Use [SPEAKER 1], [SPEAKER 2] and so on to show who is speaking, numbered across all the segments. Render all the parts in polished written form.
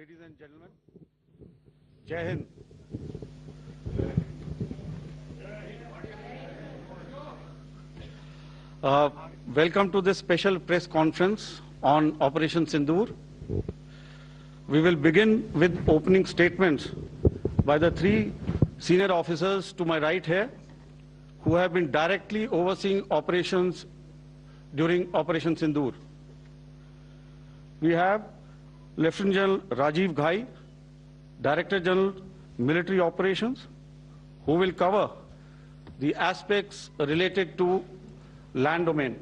[SPEAKER 1] ladies and gentlemen. Jai Hind. Welcome to this special press conference on Operation Sindoor. We will begin with opening statements by the three senior officers to my right here, who have been directly overseeing operations during Operation Sindoor. We have Lieutenant General Rajiv Ghai, Director General Military Operations, who will cover the aspects related to land domain.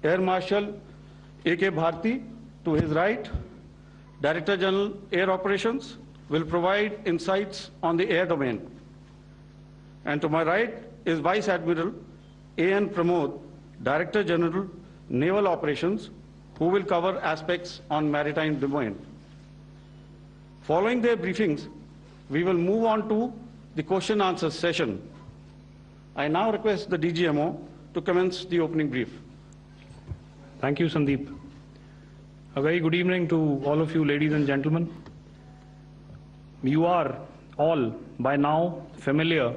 [SPEAKER 1] Air Marshal A.K. Bharti, to his right, Director General Air Operations, will provide insights on the air domain. And to my right is Vice Admiral A.N. Pramod, Director General Naval Operations, who will cover aspects on maritime domain. Following their briefings, we will move on to the question-answer session. I now request the DGMO to commence the opening brief.
[SPEAKER 2] Thank you, Sandeep. A very good evening to all of you, ladies and gentlemen. You are all by now familiar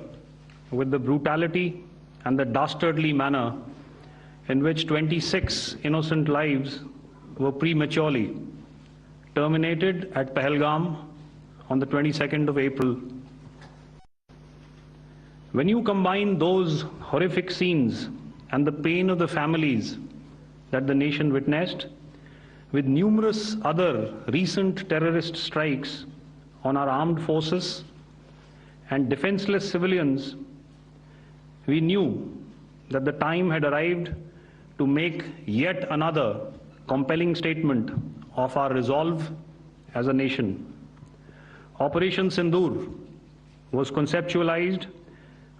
[SPEAKER 2] with the brutality and the dastardly manner in which 26 innocent lives were prematurely terminated at Pahalgam on the 22nd of April. When you combine those horrific scenes and the pain of the families that the nation witnessed with numerous other recent terrorist strikes on our armed forces and defenseless civilians, we knew that the time had arrived to make yet another compelling statement of our resolve as a nation. Operation Sindoor was conceptualized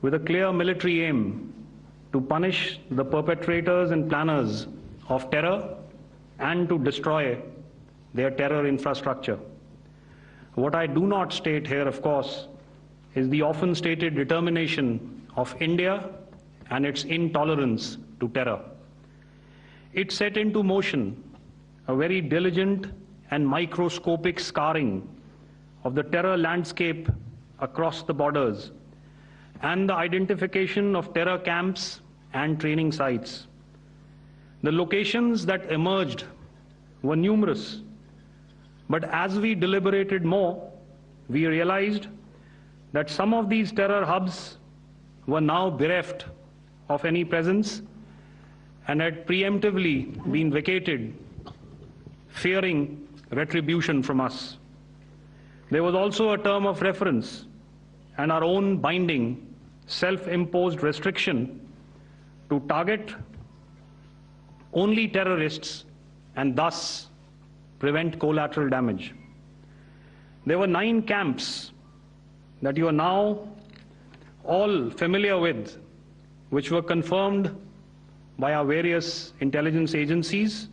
[SPEAKER 2] with a clear military aim to punish the perpetrators and planners of terror and to destroy their terror infrastructure. What I do not state here, of course, is the often stated determination of India and its intolerance to terror. It set into motion a very diligent and microscopic scarring of the terror landscape across the borders and the identification of terror camps and training sites. The locations that emerged were numerous, but as we deliberated more, we realized that some of these terror hubs were now bereft of any presence and had preemptively been vacated, fearing retribution from us. There was also a term of reference and our own binding, self-imposed restriction to target only terrorists and thus prevent collateral damage. There were 9 camps that you are now all familiar with, which were confirmed by our various intelligence agencies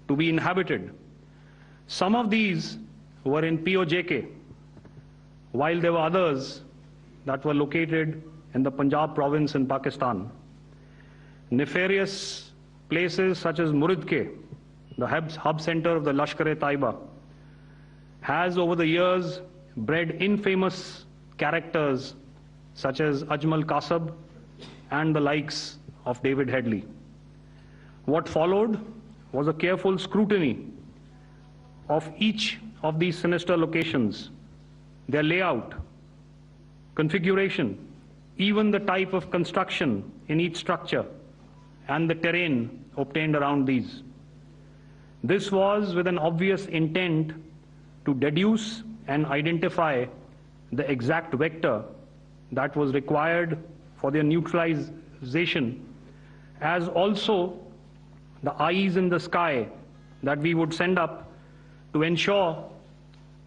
[SPEAKER 2] to be inhabited. Some of these were in POJK, while there were others that were located in the Punjab province in Pakistan. Nefarious places such as Muridke, the hub center of the Lashkar-e-Taiba, has over the years bred infamous characters such as Ajmal Kasab and the likes of David Headley. What followed was a careful scrutiny of each of these sinister locations, their layout, configuration, even the type of construction in each structure, and the terrain obtained around these. This was with an obvious intent to deduce and identify the exact vector that was required for their neutralization, as also the eyes in the sky that we would send up to ensure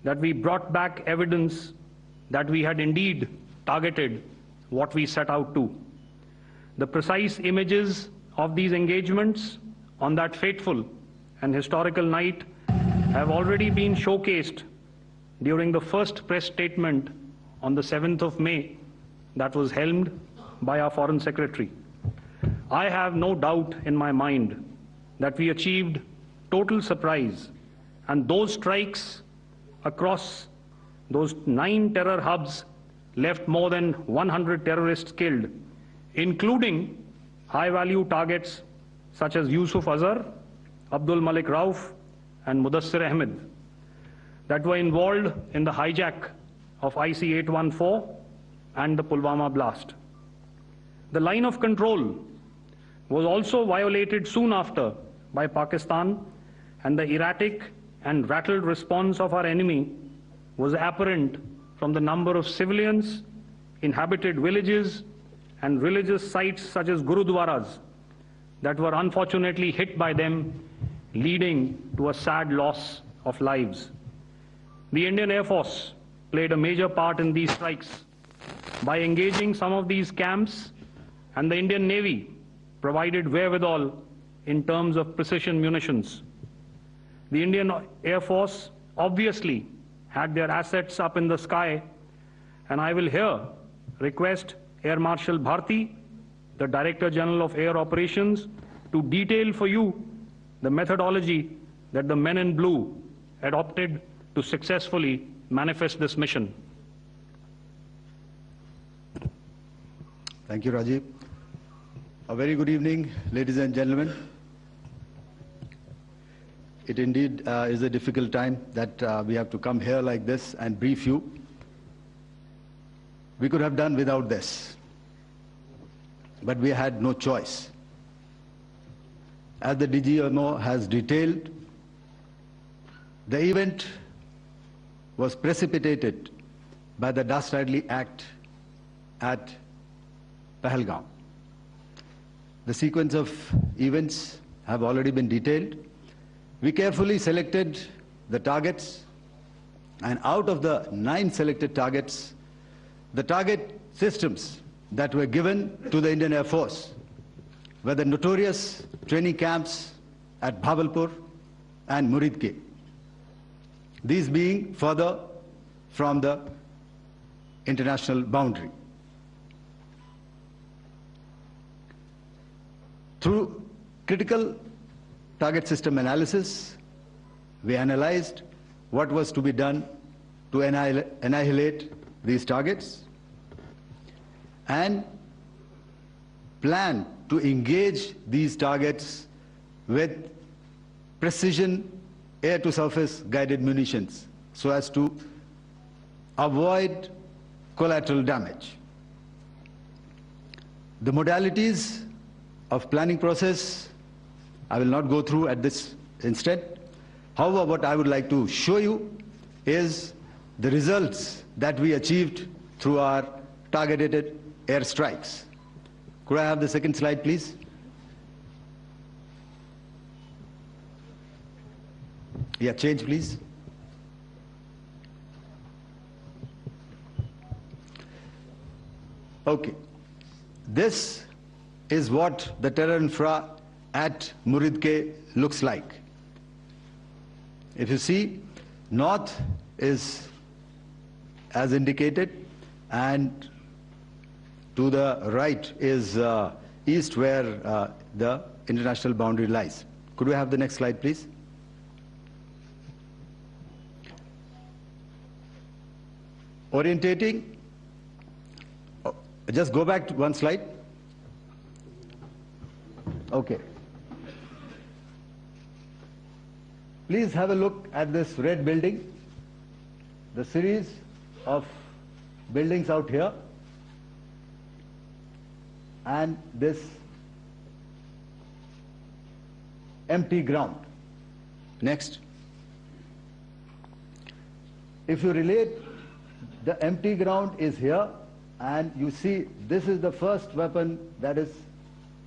[SPEAKER 2] that we brought back evidence that we had indeed targeted what we set out to. The precise images of these engagements on that fateful and historical night have already been showcased during the first press statement on the 7th of May that was helmed by our Foreign Secretary. I have no doubt in my mind that we achieved total surprise, and those strikes across those 9 terror hubs left more than 100 terrorists killed, including high-value targets such as Yusuf Azhar, Abdul Malik Rauf, and Mudassir Ahmed that were involved in the hijack of IC-814 and the Pulwama blast. The line of control was also violated soon after by Pakistan, and the erratic and rattled response of our enemy was apparent from the number of civilians, inhabited villages, and religious sites such as Gurudwaras that were unfortunately hit by them, leading to a sad loss of lives. The Indian Air Force played a major part in these strikes by engaging some of these camps, and the Indian Navy provided wherewithal in terms of precision munitions. The Indian Air Force obviously had their assets up in the sky, and I will here request Air Marshal Bharti, the Director General of Air Operations, to detail for you the methodology that the men in blue adopted to successfully manifest this mission.
[SPEAKER 3] Thank you, Rajiv. A very good evening, ladies and gentlemen. It indeed is a difficult time that we have to come here like this and brief you. We could have done without this, but we had no choice. As the DGMO has detailed, the event was precipitated by the dastardly act at Pahalgam. The sequence of events have already been detailed. We carefully selected the targets, and out of the 9 selected targets, the target systems that were given to the Indian Air Force were the notorious training camps at Bhabalpur and Muridke, these being further from the international boundary. Through critical target system analysis, we analyzed what was to be done to annihilate these targets and planned to engage these targets with precision air-to-surface guided munitions so as to avoid collateral damage. The modalities of planning process I will not go through at this instant. However, what I would like to show you is the results that we achieved through our targeted airstrikes. Could I have the second slide, please? Yeah, change, please. Okay. This is what the terror infra at Muridke looks like. If you see, north is as indicated, and to the right is east, where the international boundary lies. Could we have the next slide, please? Orientating. Just go back to one slide. Okay. Please have a look at this red building, the series of buildings out here, and this empty ground. Next. If you relate, the empty ground is here, and you see this is the first weapon that is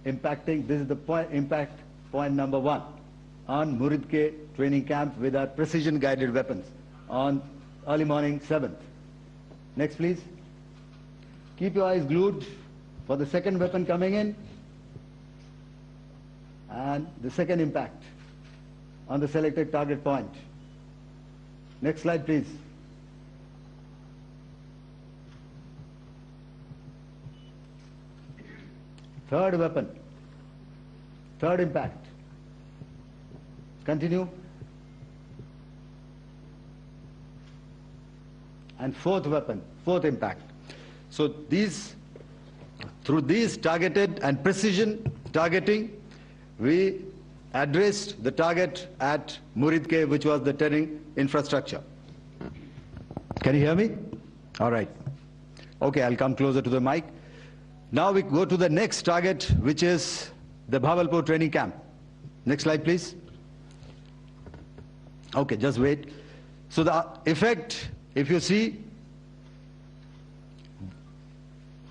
[SPEAKER 3] impacting. This is the impact point number 1 on Muridke training camp with our precision guided weapons on early morning 7th. Next, please. Keep your eyes glued for the second weapon coming in and the second impact on the selected target point. Next slide, please. Third weapon, third impact. Continue. and fourth weapon, fourth impact. So through these targeted and precision targeting, we addressed the target at Murid Cave, which was the terrain infrastructure. Can you hear me? All right. Okay, I'll come closer to the mic. Now we go to the next target, which is the Bhavalpur training camp. Next slide, please. Okay, just wait. So the effect, if you see,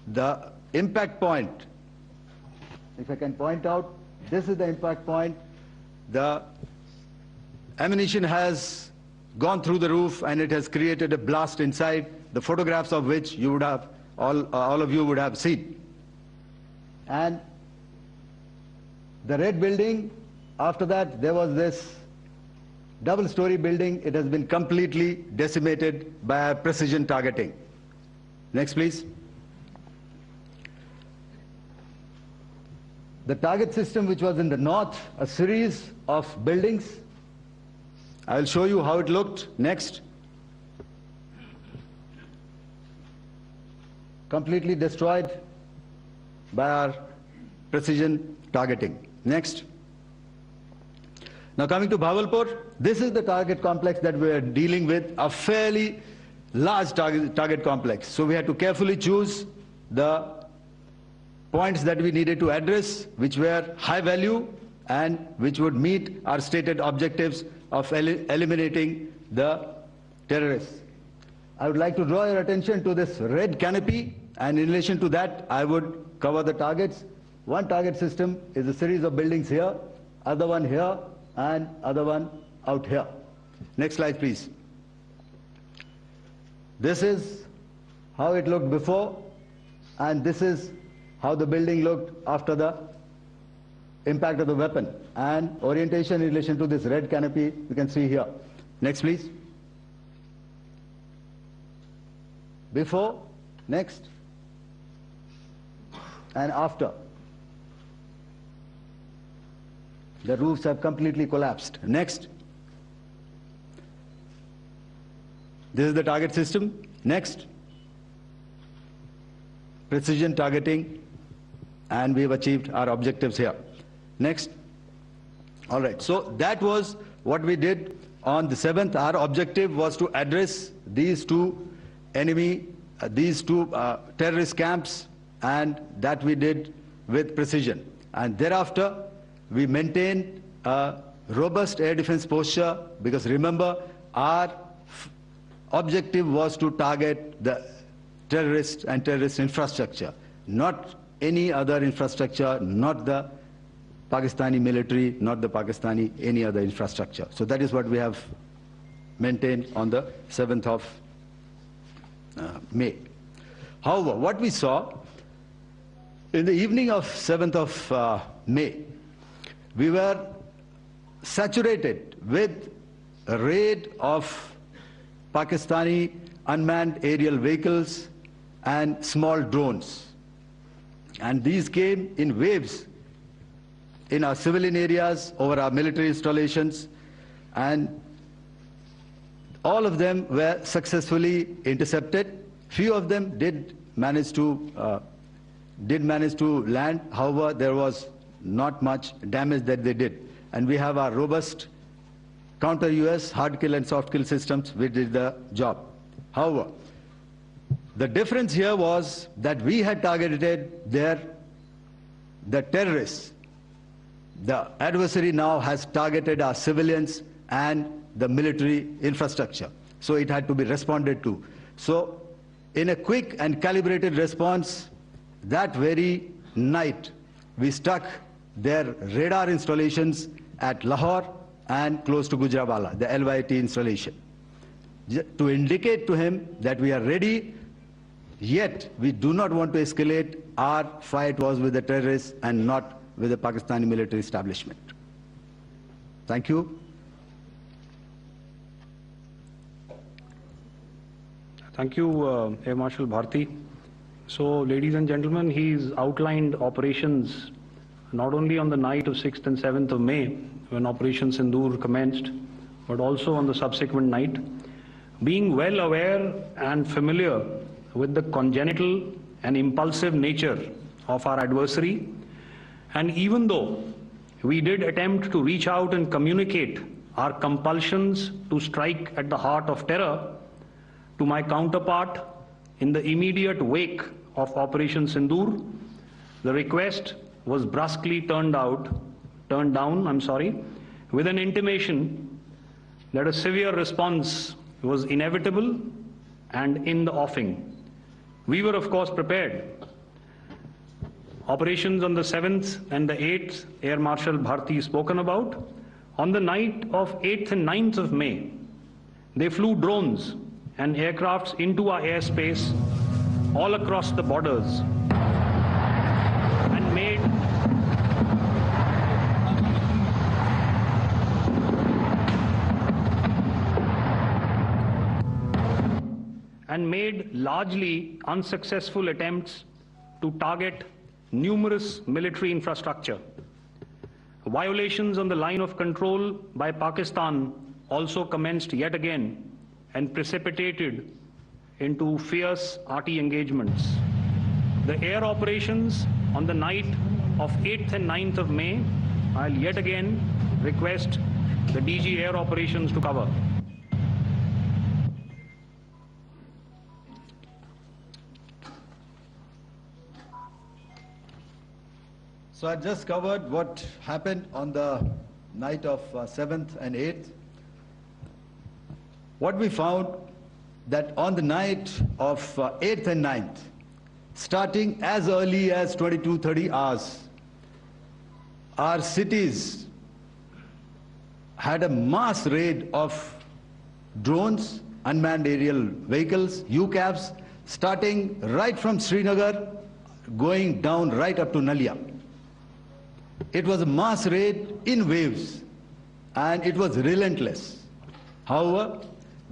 [SPEAKER 3] the impact point, if I can point out, this is the impact point. The ammunition has gone through the roof and it has created a blast inside, the photographs of which you would have, all of you would have seen. And the red building, after that there was this double-story building. It has been completely decimated by precision targeting. Next, please. The target system, which was in the north, a series of buildings. I will show you how it looked. Next. Completely destroyed by our precision targeting. Next. Now coming to Bhavalpur, this is the target complex that we are dealing with, a fairly large target complex. So we had to carefully choose the points that we needed to address, which were high value and which would meet our stated objectives of eliminating the terrorists. I would like to draw your attention to this red canopy, and in relation to that, I would cover the targets. One target system is a series of buildings here, other one here, and other one out here. Next slide, please. This is how it looked before, and this is how the building looked after the impact of the weapon. And orientation in relation to this red canopy, you can see here. Next, please. Before, next, and after. The roofs have completely collapsed. Next. This is the target system. Next. Precision targeting, and we have achieved our objectives here. Next. All right, so that was what we did on the 7th. Our objective was to address these two terrorist camps, and that we did with precision. And thereafter, we maintained a robust air defense posture, because remember, our objective was to target the terrorists and terrorist infrastructure, not any other infrastructure, not the Pakistani military, not the Pakistani any other infrastructure. So that is what we have maintained on the 7th of May. However, what we saw in the evening of 7th of May, we were saturated with a raid of Pakistani unmanned aerial vehicles and small drones. And these came in waves in our civilian areas, over our military installations, and all of them were successfully intercepted. Few of them did manage to land. However, there was not much damage that they did. And we have our robust counter-US hard kill and soft kill systems which did the job. However, the difference here was that we had targeted the terrorists. The adversary now has targeted our civilians and the military infrastructure. So it had to be responded to. So in a quick and calibrated response, that very night, we struck their radar installations at Lahore and close to Gujranwala, the LYT installation, to indicate to him that we are ready, yet we do not want to escalate. Our fight was with the terrorists and not with the Pakistani military establishment. Thank you.
[SPEAKER 2] Thank you, Air Marshal Bharti. So, ladies and gentlemen, he's outlined operations not only on the night of 6th and 7th of May, when Operation Sindoor commenced, but also on the subsequent night, Being well aware and familiar with the congenital and impulsive nature of our adversary, and even though we did attempt to reach out and communicate our compulsions to strike at the heart of terror to my counterpart in the immediate wake of Operation Sindoor, the request was brusquely turned down, with an intimation that a severe response was inevitable and in the offing. We were, of course, prepared. Operations on the 7th and the 8th, Air Marshal Bharti spoken about. On the night of 8th and 9th of May, they flew drones and aircrafts into our airspace all across the borders and made largely unsuccessful attempts to target numerous military infrastructure. Violations on the line of control by Pakistan also commenced yet again and precipitated into fierce arty engagements. The air operations on the night of 8th and 9th of May, I'll yet again request the DG Air Operations to cover.
[SPEAKER 3] So I just covered what happened on the night of 7th and 8th. What we found that on the night of 8th and 9th, starting as early as 22:30 hours, our cities had a mass raid of drones, unmanned aerial vehicles, UCAVs, starting right from Srinagar, going down right up to Nalia. It was a mass raid in waves, and it was relentless. However,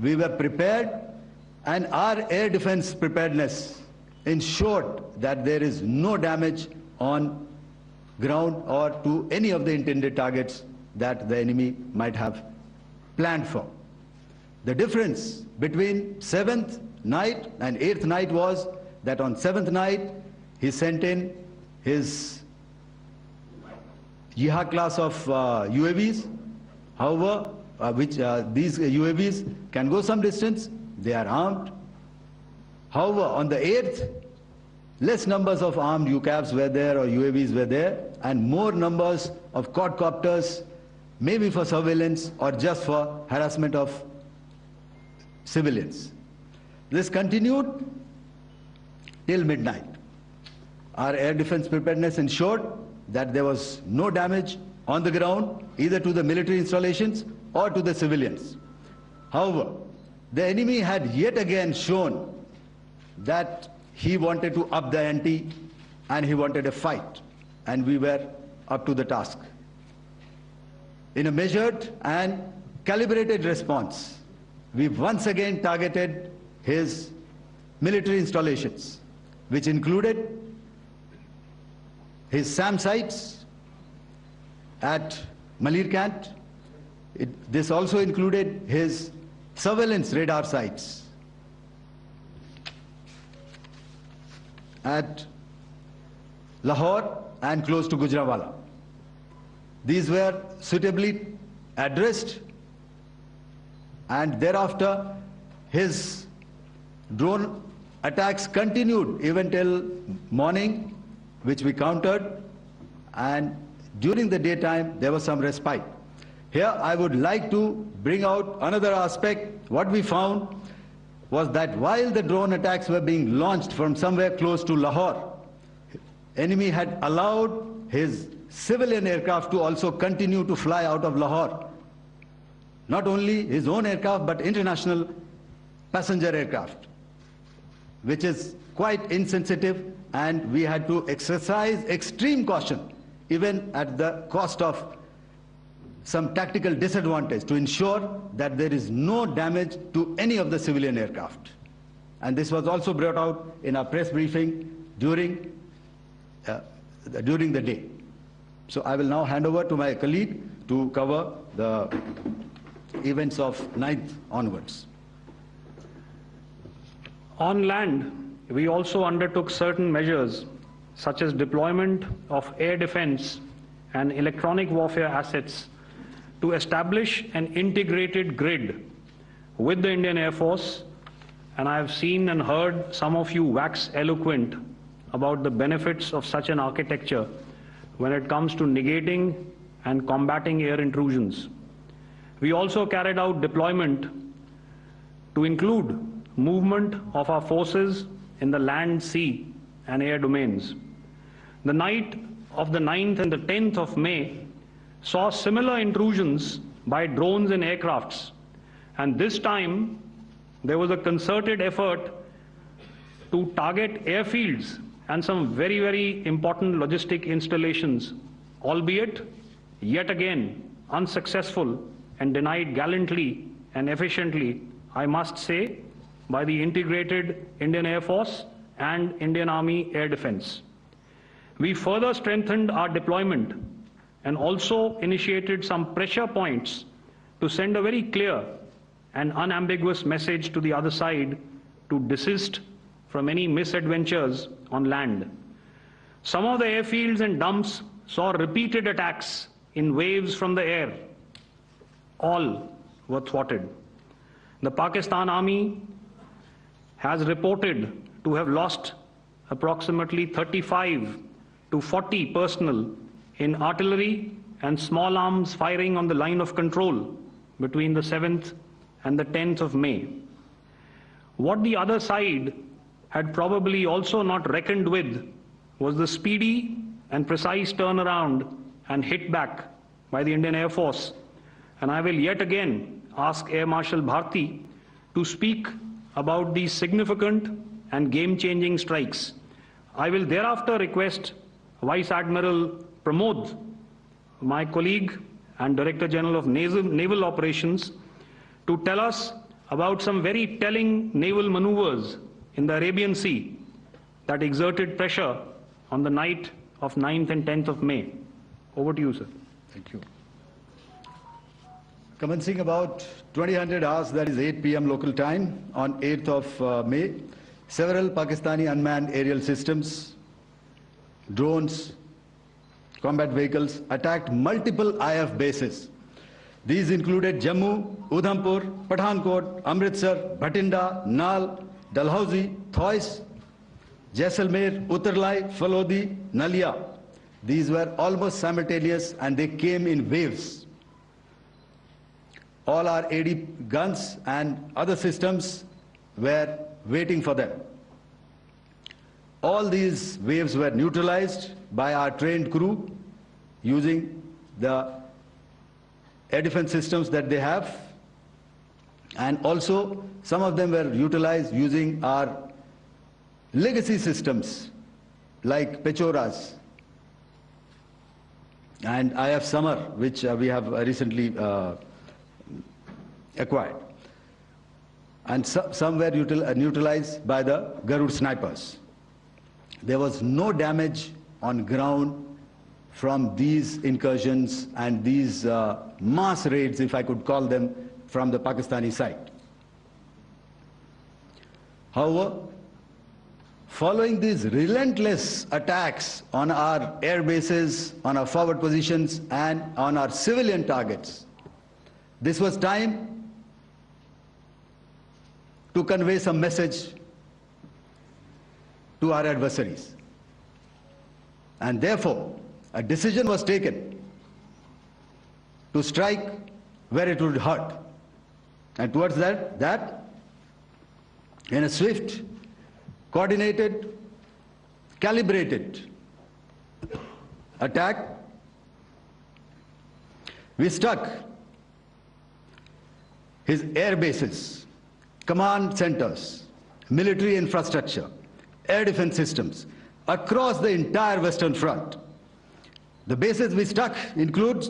[SPEAKER 3] we were prepared, and our air defense preparedness ensured that there is no damage on ground or to any of the intended targets that the enemy might have planned for. The difference between 7th night and 8th night was that on 7th night, he sent in his Jihad class of UAVs, however, these UAVs can go some distance, they are armed. However, on the 8th, less numbers of armed UCAVs were there or UAVs were there, and more numbers of quadcopters, maybe for surveillance or just for harassment of civilians. This continued till midnight. Our air defense preparedness ensured that there was no damage on the ground, either to the military installations or to the civilians. However, the enemy had yet again shown that he wanted to up the ante and he wanted a fight, and we were up to the task. In a measured and calibrated response, we once again targeted his military installations, which included his SAM sites at Malirkant. This also included his surveillance radar sites at Lahore and close to Gujranwala. These were suitably addressed, and thereafter his drone attacks continued even till morning, which we countered, and during the daytime there was some respite. Here I would like to bring out another aspect. What we found was that while the drone attacks were being launched from somewhere close to Lahore, enemy had allowed his civilian aircraft to also continue to fly out of Lahore. Not only his own aircraft, but international passenger aircraft, which is quite insensitive, and we had to exercise extreme caution, even at the cost of some tactical disadvantage, to ensure that there is no damage to any of the civilian aircraft. And this was also brought out in our press briefing during the day. So I will now hand over to my colleague to cover the events of 9th onwards.
[SPEAKER 2] On land, we also undertook certain measures such as deployment of air defense and electronic warfare assets to establish an integrated grid with the Indian Air Force, and I have seen and heard some of you wax eloquent about the benefits of such an architecture when it comes to negating and combating air intrusions. We also carried out deployment to include movement of our forces in the land, sea, and air domains. The night of the 9th and the 10th of May saw similar intrusions by drones and aircrafts, and this time there was a concerted effort to target airfields and some very, very important logistic installations, albeit yet again unsuccessful and denied gallantly and efficiently, I must say, by the integrated Indian Air Force and Indian Army Air Defense. We further strengthened our deployment and also initiated some pressure points to send a very clear and unambiguous message to the other side to desist from any misadventures on land. Some of the airfields and dumps saw repeated attacks in waves from the air. All were thwarted. The Pakistan Army has reported to have lost approximately 35 to 40 personnel in artillery and small arms firing on the line of control between the 7th and the 10th of May. What the other side had probably also not reckoned with was the speedy and precise turnaround and hit back by the Indian Air Force. And I will yet again ask Air Marshal Bharti to speak about these significant and game-changing strikes. I will thereafter request Vice Admiral Pramod, my colleague and Director General of Naval Operations, to tell us about some very telling naval maneuvers in the Arabian Sea that exerted pressure on the night of 9th and 10th of May. Over to you, sir.
[SPEAKER 3] Thank you. Commencing about 2000 hours, that is 8 p.m. local time, on 8th of May, several Pakistani unmanned aerial systems, drones, combat vehicles attacked multiple IF bases. These included Jammu, Udhampur, Pathankot, Amritsar, Bhatinda, Nal, Dalhousie, Thois, Jaisalmer, Uttarlai, Falodi, Nalia. These were almost simultaneous and they came in waves. All our AD guns and other systems were waiting for them. All these waves were neutralized by our trained crew using the air defense systems that they have, and also some of them were utilized using our legacy systems like Pechoras and IF Summer, which we have recently acquired. And some were neutralized by the Garud snipers. There was no damage on ground from these incursions and these mass raids, if I could call them, from the Pakistani side. However, following these relentless attacks on our air bases, on our forward positions, and on our civilian targets, this was time to convey some message to our adversaries. And therefore, a decision was taken to strike where it would hurt. And towards that, in a swift, coordinated, calibrated attack, we struck his air bases, command centers, military infrastructure, air defense systems across the entire Western Front. The bases we struck include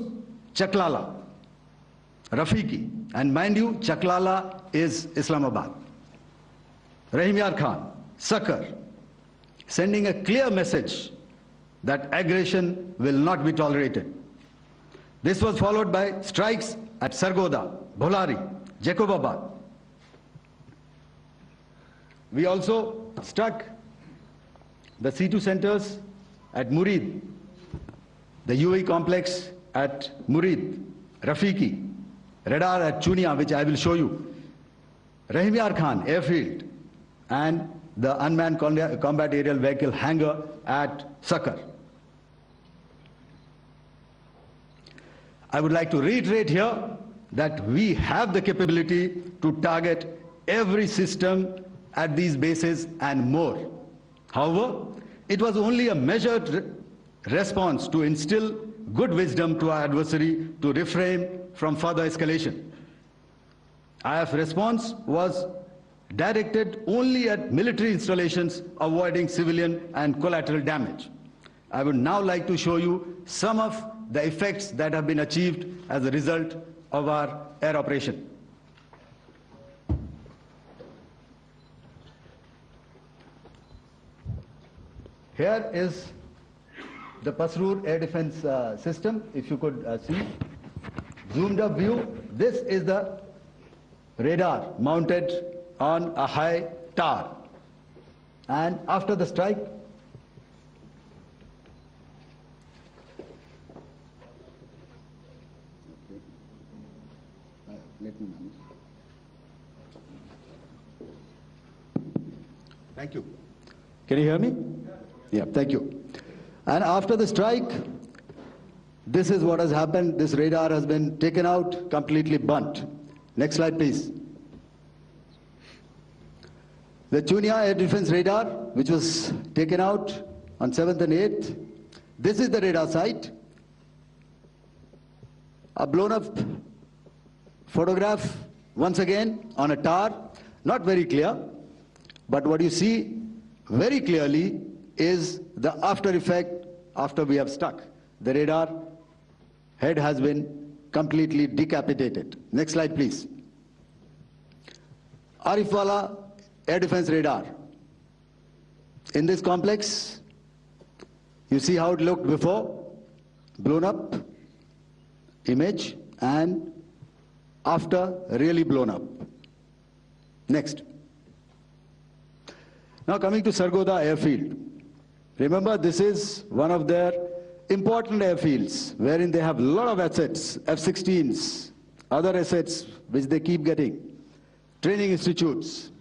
[SPEAKER 3] Chaklala, Rafiki, and mind you, Chaklala is Islamabad. Rahim Yar Khan, Sakar, sending a clear message that aggression will not be tolerated. This was followed by strikes at Sargoda, Bholari, Jacobabad, We also struck the C2 centers at Murid, the UAE complex at Murid, Rafiki, radar at Chunia, which I will show you, Rahim Yar Khan airfield, and the unmanned combat aerial vehicle hangar at Sakar. I would like to reiterate here that we have the capability to target every system at these bases and more. However, it was only a measured response to instill good wisdom to our adversary to refrain from further escalation. IF response was directed only at military installations, avoiding civilian and collateral damage. I would now like to show you some of the effects that have been achieved as a result of our air operation. Here is the Pasrur air defense system, if you could see. Zoomed up view, this is the radar mounted on a high tower. And after the strike, thank you. Can you hear me? Yeah, thank you. And after the strike, this is what has happened. This radar has been taken out, completely burnt. Next slide, please. The Chunia air defense radar, which was taken out on 7th and 8th. This is the radar site. A blown up photograph, once again, on a tower. Not very clear, but what you see very clearly is the after effect after we have struck. The radar head has been completely decapitated. Next slide, please. Arifwala air defense radar. In this complex, you see how it looked before, blown up image, and after really blown up. Next. Now coming to Sargodha airfield. Remember, this is one of their important airfields wherein they have a lot of assets, F-16s, other assets which they keep getting, training institutes.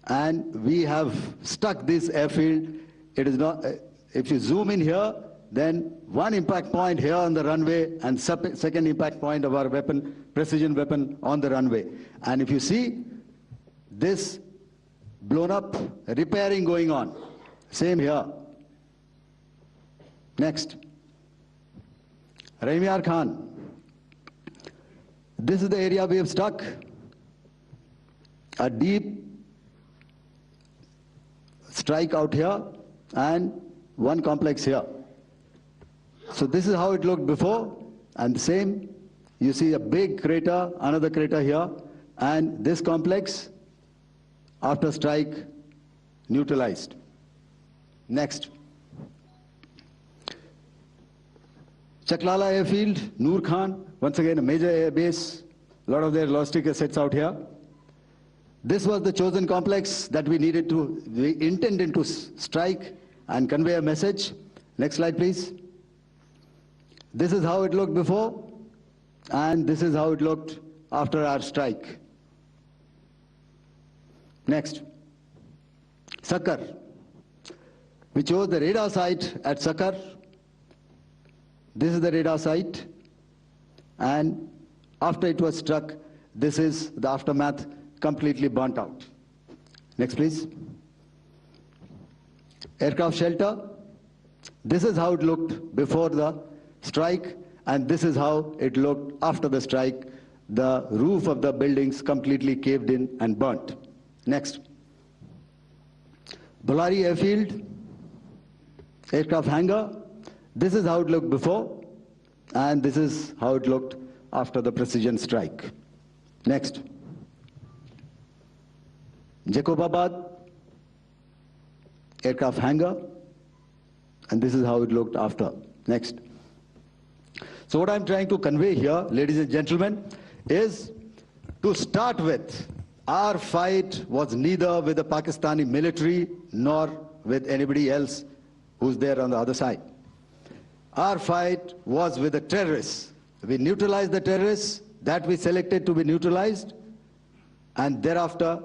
[SPEAKER 3] And we have stuck this airfield. It is not, if you zoom in here, then one impact point here on the runway and second impact point of our weapon, precision weapon on the runway. And if you see this blown up, repairing going on. Same here. Next. Rahim Yar Khan. This is the area we have struck. A deep strike out here and one complex here. So this is how it looked before, and the same. You see a big crater, another crater here, and this complex after strike neutralized. Next. Chaklala airfield, Noor Khan, once again a major air base, a lot of their logistic assets out here. This was the chosen complex that we intended to strike and convey a message. Next slide, please. This is how it looked before, and this is how it looked after our strike. Next. Sakar. We chose the radar site at Sakar. This is the radar site, and after it was struck, this is the aftermath, completely burnt out. Next, please. Aircraft shelter. This is how it looked before the strike, and this is how it looked after the strike. The roof of the buildings completely caved in and burnt. Next. Bolari airfield, aircraft hangar. This is how it looked before, and this is how it looked after the precision strike. Next. Jacobabad, aircraft hangar, and this is how it looked after. Next. So what I'm trying to convey here, ladies and gentlemen, is to start with Our fight was neither with the Pakistani military nor with anybody else who's there on the other side. Our fight was with the terrorists. We neutralized the terrorists that we selected to be neutralized, and thereafter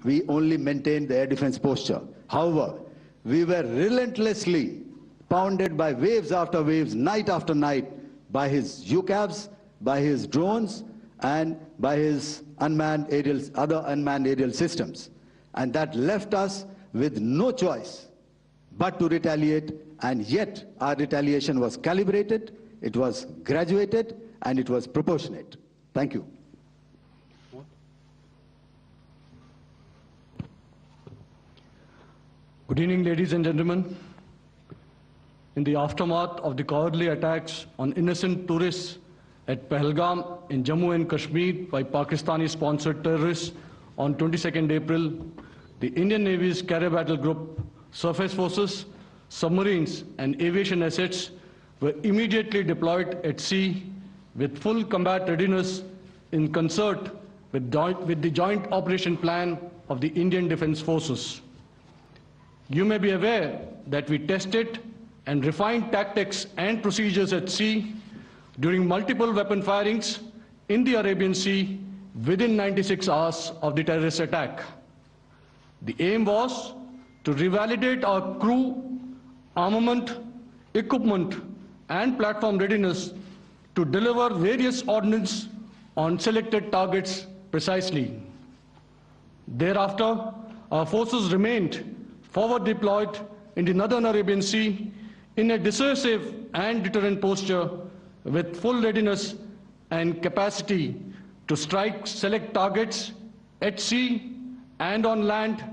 [SPEAKER 3] we only maintained the air defense posture. However, we were relentlessly pounded by waves after waves, night after night, by his UCAVs, by his drones, and by his other unmanned aerial systems. And that left us with no choice but to retaliate, and yet our retaliation was calibrated, it was graduated, and it was proportionate. Thank you.
[SPEAKER 4] Good evening, ladies and gentlemen. In the aftermath of the cowardly attacks on innocent tourists at Pahalgam in Jammu and Kashmir by Pakistani-sponsored terrorists on 22nd April, the Indian Navy's Carrier Battle Group, surface forces, submarines, and aviation assets were immediately deployed at sea with full combat readiness in concert with the joint operation plan of the Indian Defence Forces. You may be aware that we tested and refined tactics and procedures at sea during multiple weapon firings in the Arabian Sea within 96 hours of the terrorist attack. The aim was to revalidate our crew, armament, equipment, and platform readiness to deliver various ordnance on selected targets precisely. Thereafter, our forces remained forward deployed in the Northern Arabian Sea in a dissuasive and deterrent posture with full readiness and capacity to strike select targets at sea and on land,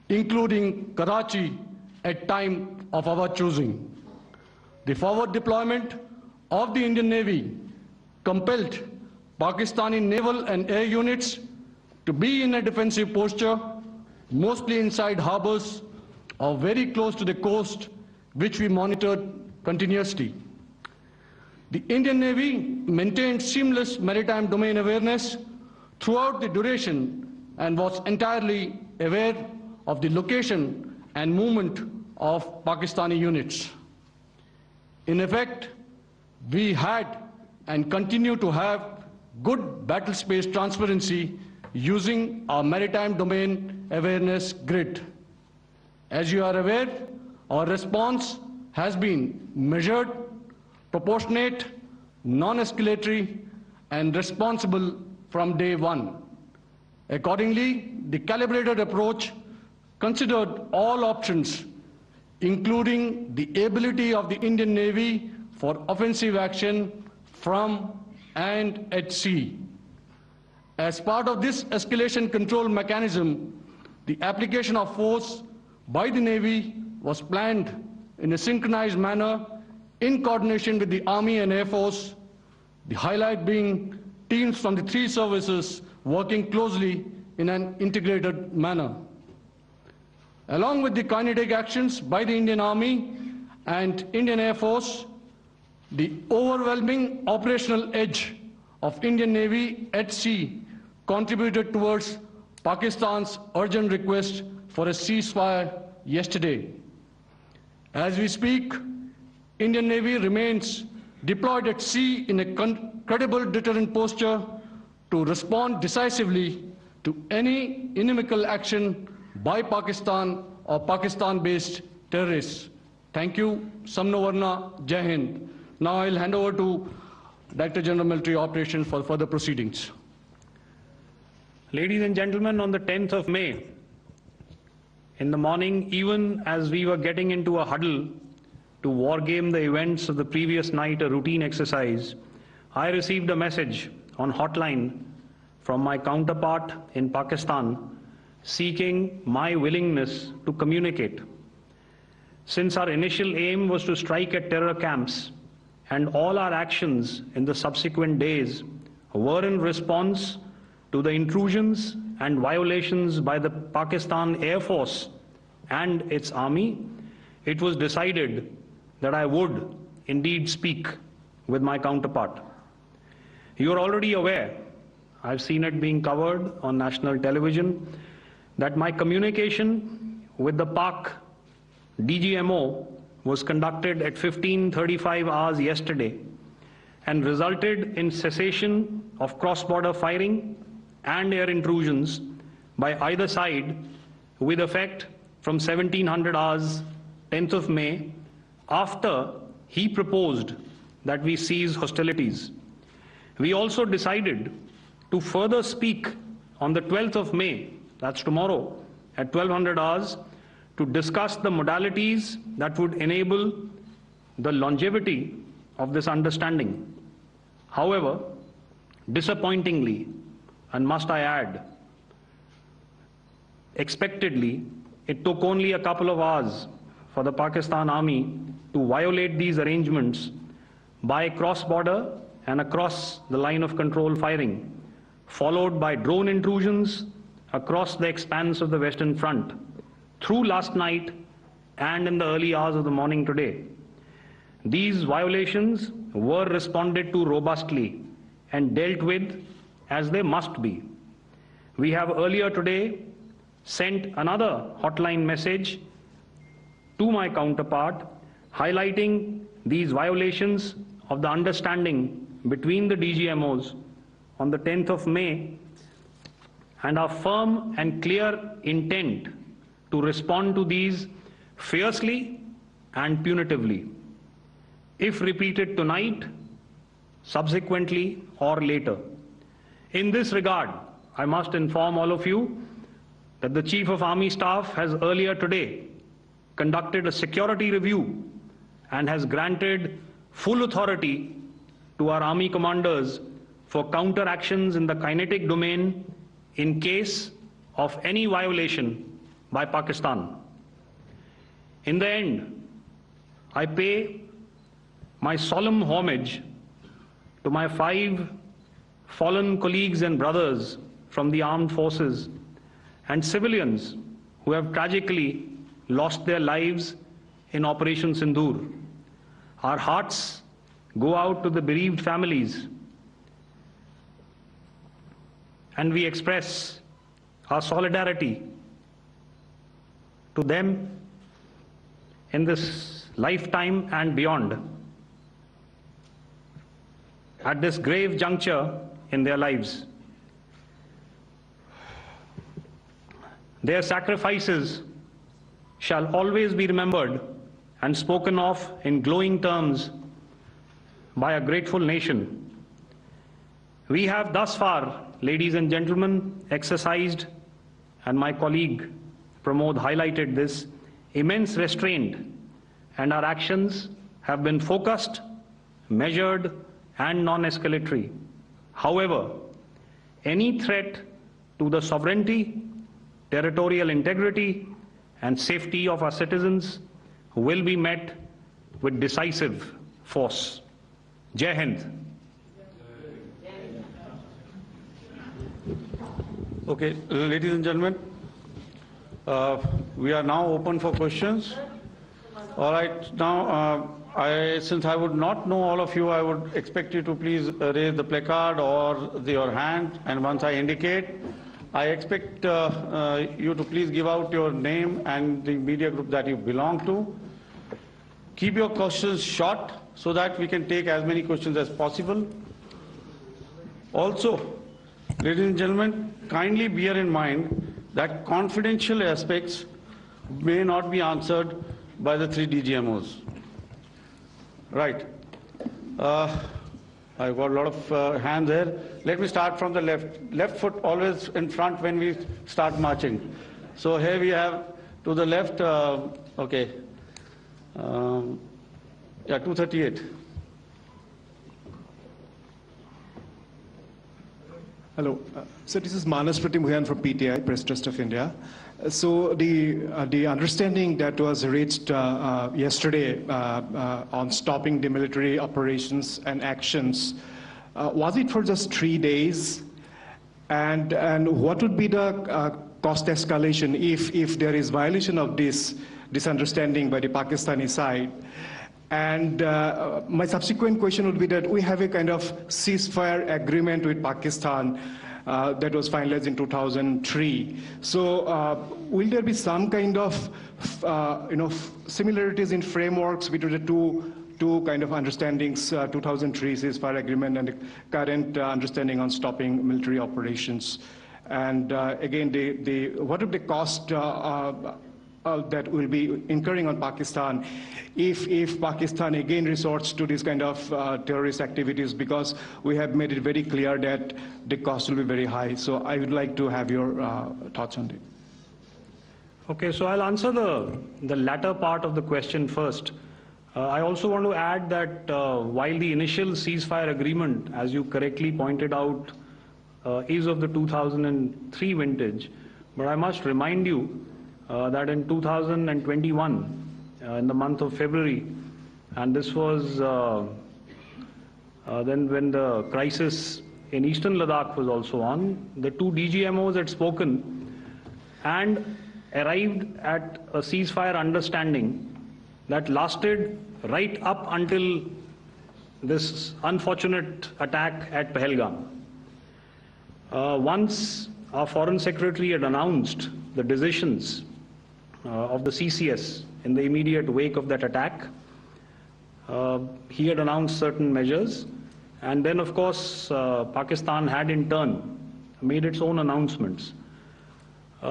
[SPEAKER 4] including Karachi at time of our choosing. The forward deployment of the Indian Navy compelled Pakistani naval and air units to be in a defensive posture, mostly inside harbors or very close to the coast, which we monitored continuously. The Indian Navy maintained seamless maritime domain awareness throughout the duration and was entirely aware of the location and movement of Pakistani units. In effect, we had and continue to have good battle space transparency using our maritime domain awareness grid. As you are aware, our response has been measured, proportionate, non-escalatory, and responsible from day one. Accordingly, the calibrated approach considered all options, including the ability of the Indian Navy for offensive action from and at sea. As part of this escalation control mechanism, the application of force by the Navy was planned in a synchronized manner in coordination with the Army and Air Force, the highlight being teams from the three services working closely in an integrated manner. Along with the kinetic actions by the Indian Army and Indian Air Force, the overwhelming operational edge of Indian Navy at sea contributed towards Pakistan's urgent request for a ceasefire yesterday. As we speak, Indian Navy remains deployed at sea in a credible deterrent posture to respond decisively to any inimical action by Pakistan or Pakistan-based terrorists. Thank you. Samno Varna, Jai Hind. Now I'll hand over to Director General Military Operations for further proceedings.
[SPEAKER 2] Ladies and gentlemen, on the 10th of May, in the morning, even as we were getting into a huddle to wargame the events of the previous night, a routine exercise, I received a message on hotline from my counterpart in Pakistan seeking my willingness to communicate. Since our initial aim was to strike at terror camps, and all our actions in the subsequent days were in response to the intrusions and violations by the Pakistan Air Force and its army, it was decided that I would indeed speak with my counterpart. You are already aware, I've seen it being covered on national television, that my communication with the Pak DGMO was conducted at 15:35 hours yesterday and resulted in cessation of cross-border firing and air intrusions by either side with effect from 1700 hours 10th of May, after he proposed that we cease hostilities. We also decided to further speak on the 12th of May, that's tomorrow, at 1200 hours, to discuss the modalities that would enable the longevity of this understanding. However, disappointingly, and must I add, expectedly, it took only a couple of hours for the Pakistan Army to violate these arrangements by cross-border and across the line of control firing, followed by drone intrusions across the expanse of the Western Front through last night and in the early hours of the morning today. These violations were responded to robustly and dealt with as they must be. We have earlier today sent another hotline message to my counterpart highlighting these violations of the understanding between the DGMOs on the 10th of May and our firm and clear intent to respond to these fiercely and punitively, if repeated tonight, subsequently, or later. In this regard, I must inform all of you that the Chief of Army Staff has earlier today conducted a security review and has granted full authority to our Army commanders for counter-actions in the kinetic domain in case of any violation by Pakistan. In the end, I pay my solemn homage to my 5 fallen colleagues and brothers from the armed forces and civilians who have tragically lost their lives in Operation Sindoor. Our hearts go out to the bereaved families, and we express our solidarity to them in this lifetime and beyond, at this grave juncture in their lives. Their sacrifices shall always be remembered and spoken of in glowing terms by a grateful nation. We have thus far, ladies and gentlemen, exercised, and my colleague Pramod highlighted this, immense restraint, and our actions have been focused, measured, and non-escalatory. However, any threat to the sovereignty, territorial integrity, and safety of our citizens will be met with decisive force. Jai Hind.
[SPEAKER 1] Okay, ladies and gentlemen, we are now open for questions. All right, now since I would not know all of you, I would expect you to please raise the placard or your hand, and once I indicate, I expect you to please give out your name and the media group that you belong to. Keep your questions short so that we can take as many questions as possible. Also, ladies and gentlemen, kindly bear in mind that confidential aspects may not be answered by the 3 DGMOs. Right. I've got a lot of hands there. Let me start from the left. Left foot always in front when we start marching. So here we have to the left, okay. Yeah, 238.
[SPEAKER 5] Hello. So this is Manas Pratimhuyan from PTI, Press Trust of India. So the understanding that was reached yesterday on stopping the military operations and actions, was it for just 3 days? And what would be the cost escalation if there is violation of this understanding by the Pakistani side? And my subsequent question would be that we have a kind of ceasefire agreement with Pakistan, that was finalized in 2003. So will there be some kind of similarities in frameworks between the two kind of understandings, 2003 ceasefire agreement and the current understanding on stopping military operations? And again, what would the cost that will be incurring on Pakistan if Pakistan again resorts to this kind of terrorist activities, because we have made it very clear that the cost will be very high. So I would like to have your thoughts on it.
[SPEAKER 2] Okay, so I'll answer the latter part of the question first. I also want to add that while the initial ceasefire agreement, as you correctly pointed out, is of the 2003 vintage, but I must remind you that in 2021, in the month of February, and this was then when the crisis in eastern Ladakh was also on, the two DGMOs had spoken and arrived at a ceasefire understanding that lasted right up until this unfortunate attack at Pahalgam. Once our Foreign Secretary had announced the decisions of the CCS in the immediate wake of that attack, he had announced certain measures, and then of course Pakistan had in turn made its own announcements.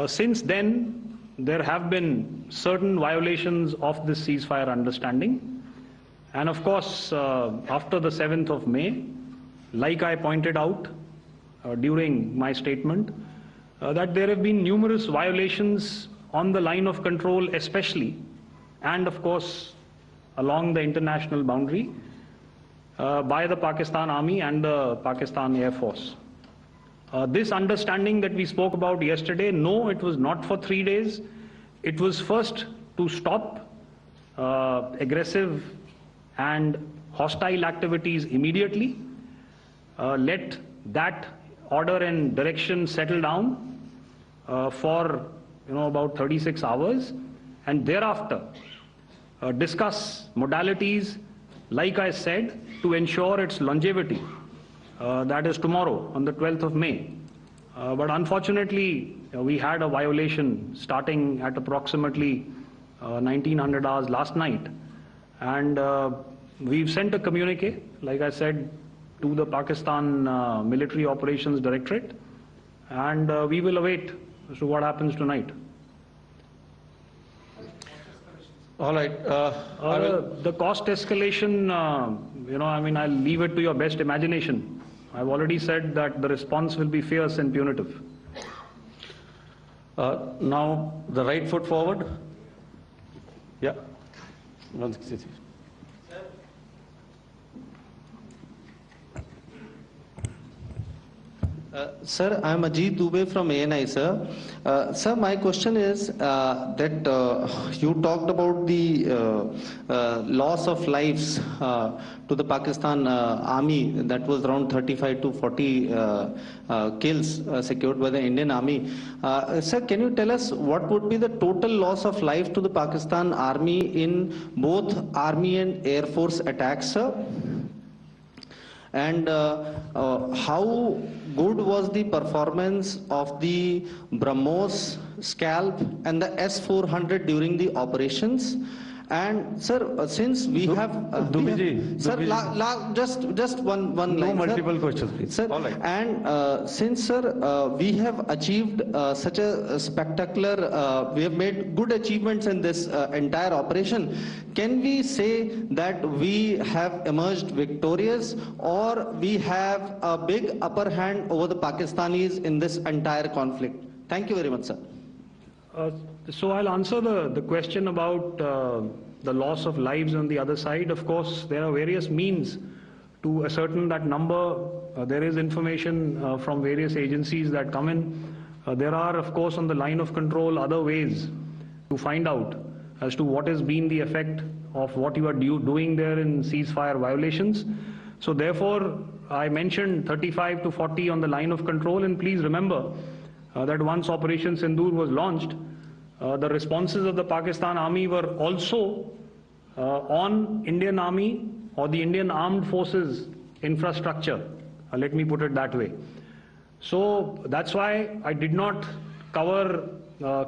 [SPEAKER 2] Since then, there have been certain violations of this ceasefire understanding, and of course after the 7th of May, like I pointed out during my statement, that there have been numerous violations on the line of control especially, and of course along the international boundary by the Pakistan Army and the Pakistan Air Force. This understanding that we spoke about yesterday, no, it was not for 3 days. It was first to stop aggressive and hostile activities immediately, let that order and direction settle down for about 36 hours, and thereafter discuss modalities, like I said, to ensure its longevity. That is tomorrow, on the 12th of May. But unfortunately, we had a violation starting at approximately 1900 hours last night. And we've sent a communique, like I said, to the Pakistan Military Operations Directorate. And we will await as to what happens tonight.
[SPEAKER 1] All right.
[SPEAKER 2] The cost escalation, I'll leave it to your best imagination. I've already said that the response will be fierce and punitive.
[SPEAKER 1] Now, the right foot forward. Yeah.
[SPEAKER 6] Sir, I am Ajit Dubey from ANI, sir. Sir, my question is that you talked about the loss of lives to the Pakistan Army, that was around 35 to 40 kills secured by the Indian Army. Sir, can you tell us what would be the total loss of life to the Pakistan Army in both Army and Air Force attacks, sir? And how good was the performance of the BrahMos, Scalp and the S-400 during the operations? And sir, since we have just one line,
[SPEAKER 1] no multiple
[SPEAKER 6] sir.
[SPEAKER 1] questions, please.
[SPEAKER 6] Sir,
[SPEAKER 1] all right.
[SPEAKER 6] and since sir, we have achieved such a spectacular, we have made good achievements in this entire operation, can we say that we have emerged victorious, or we have a big upper hand over the Pakistanis in this entire conflict? Thank you very much, sir.
[SPEAKER 2] So I'll answer the question about the loss of lives on the other side. Of course, there are various means to ascertain that number. There is information from various agencies that come in. There are, of course, on the line of control, other ways to find out as to what has been the effect of what you are doing there in ceasefire violations. So therefore, I mentioned 35 to 40 on the line of control, and please remember that once Operation Sindoor was launched, the responses of the Pakistan Army were also on Indian Army or the Indian Armed Forces infrastructure. Let me put it that way. So that's why I did not cover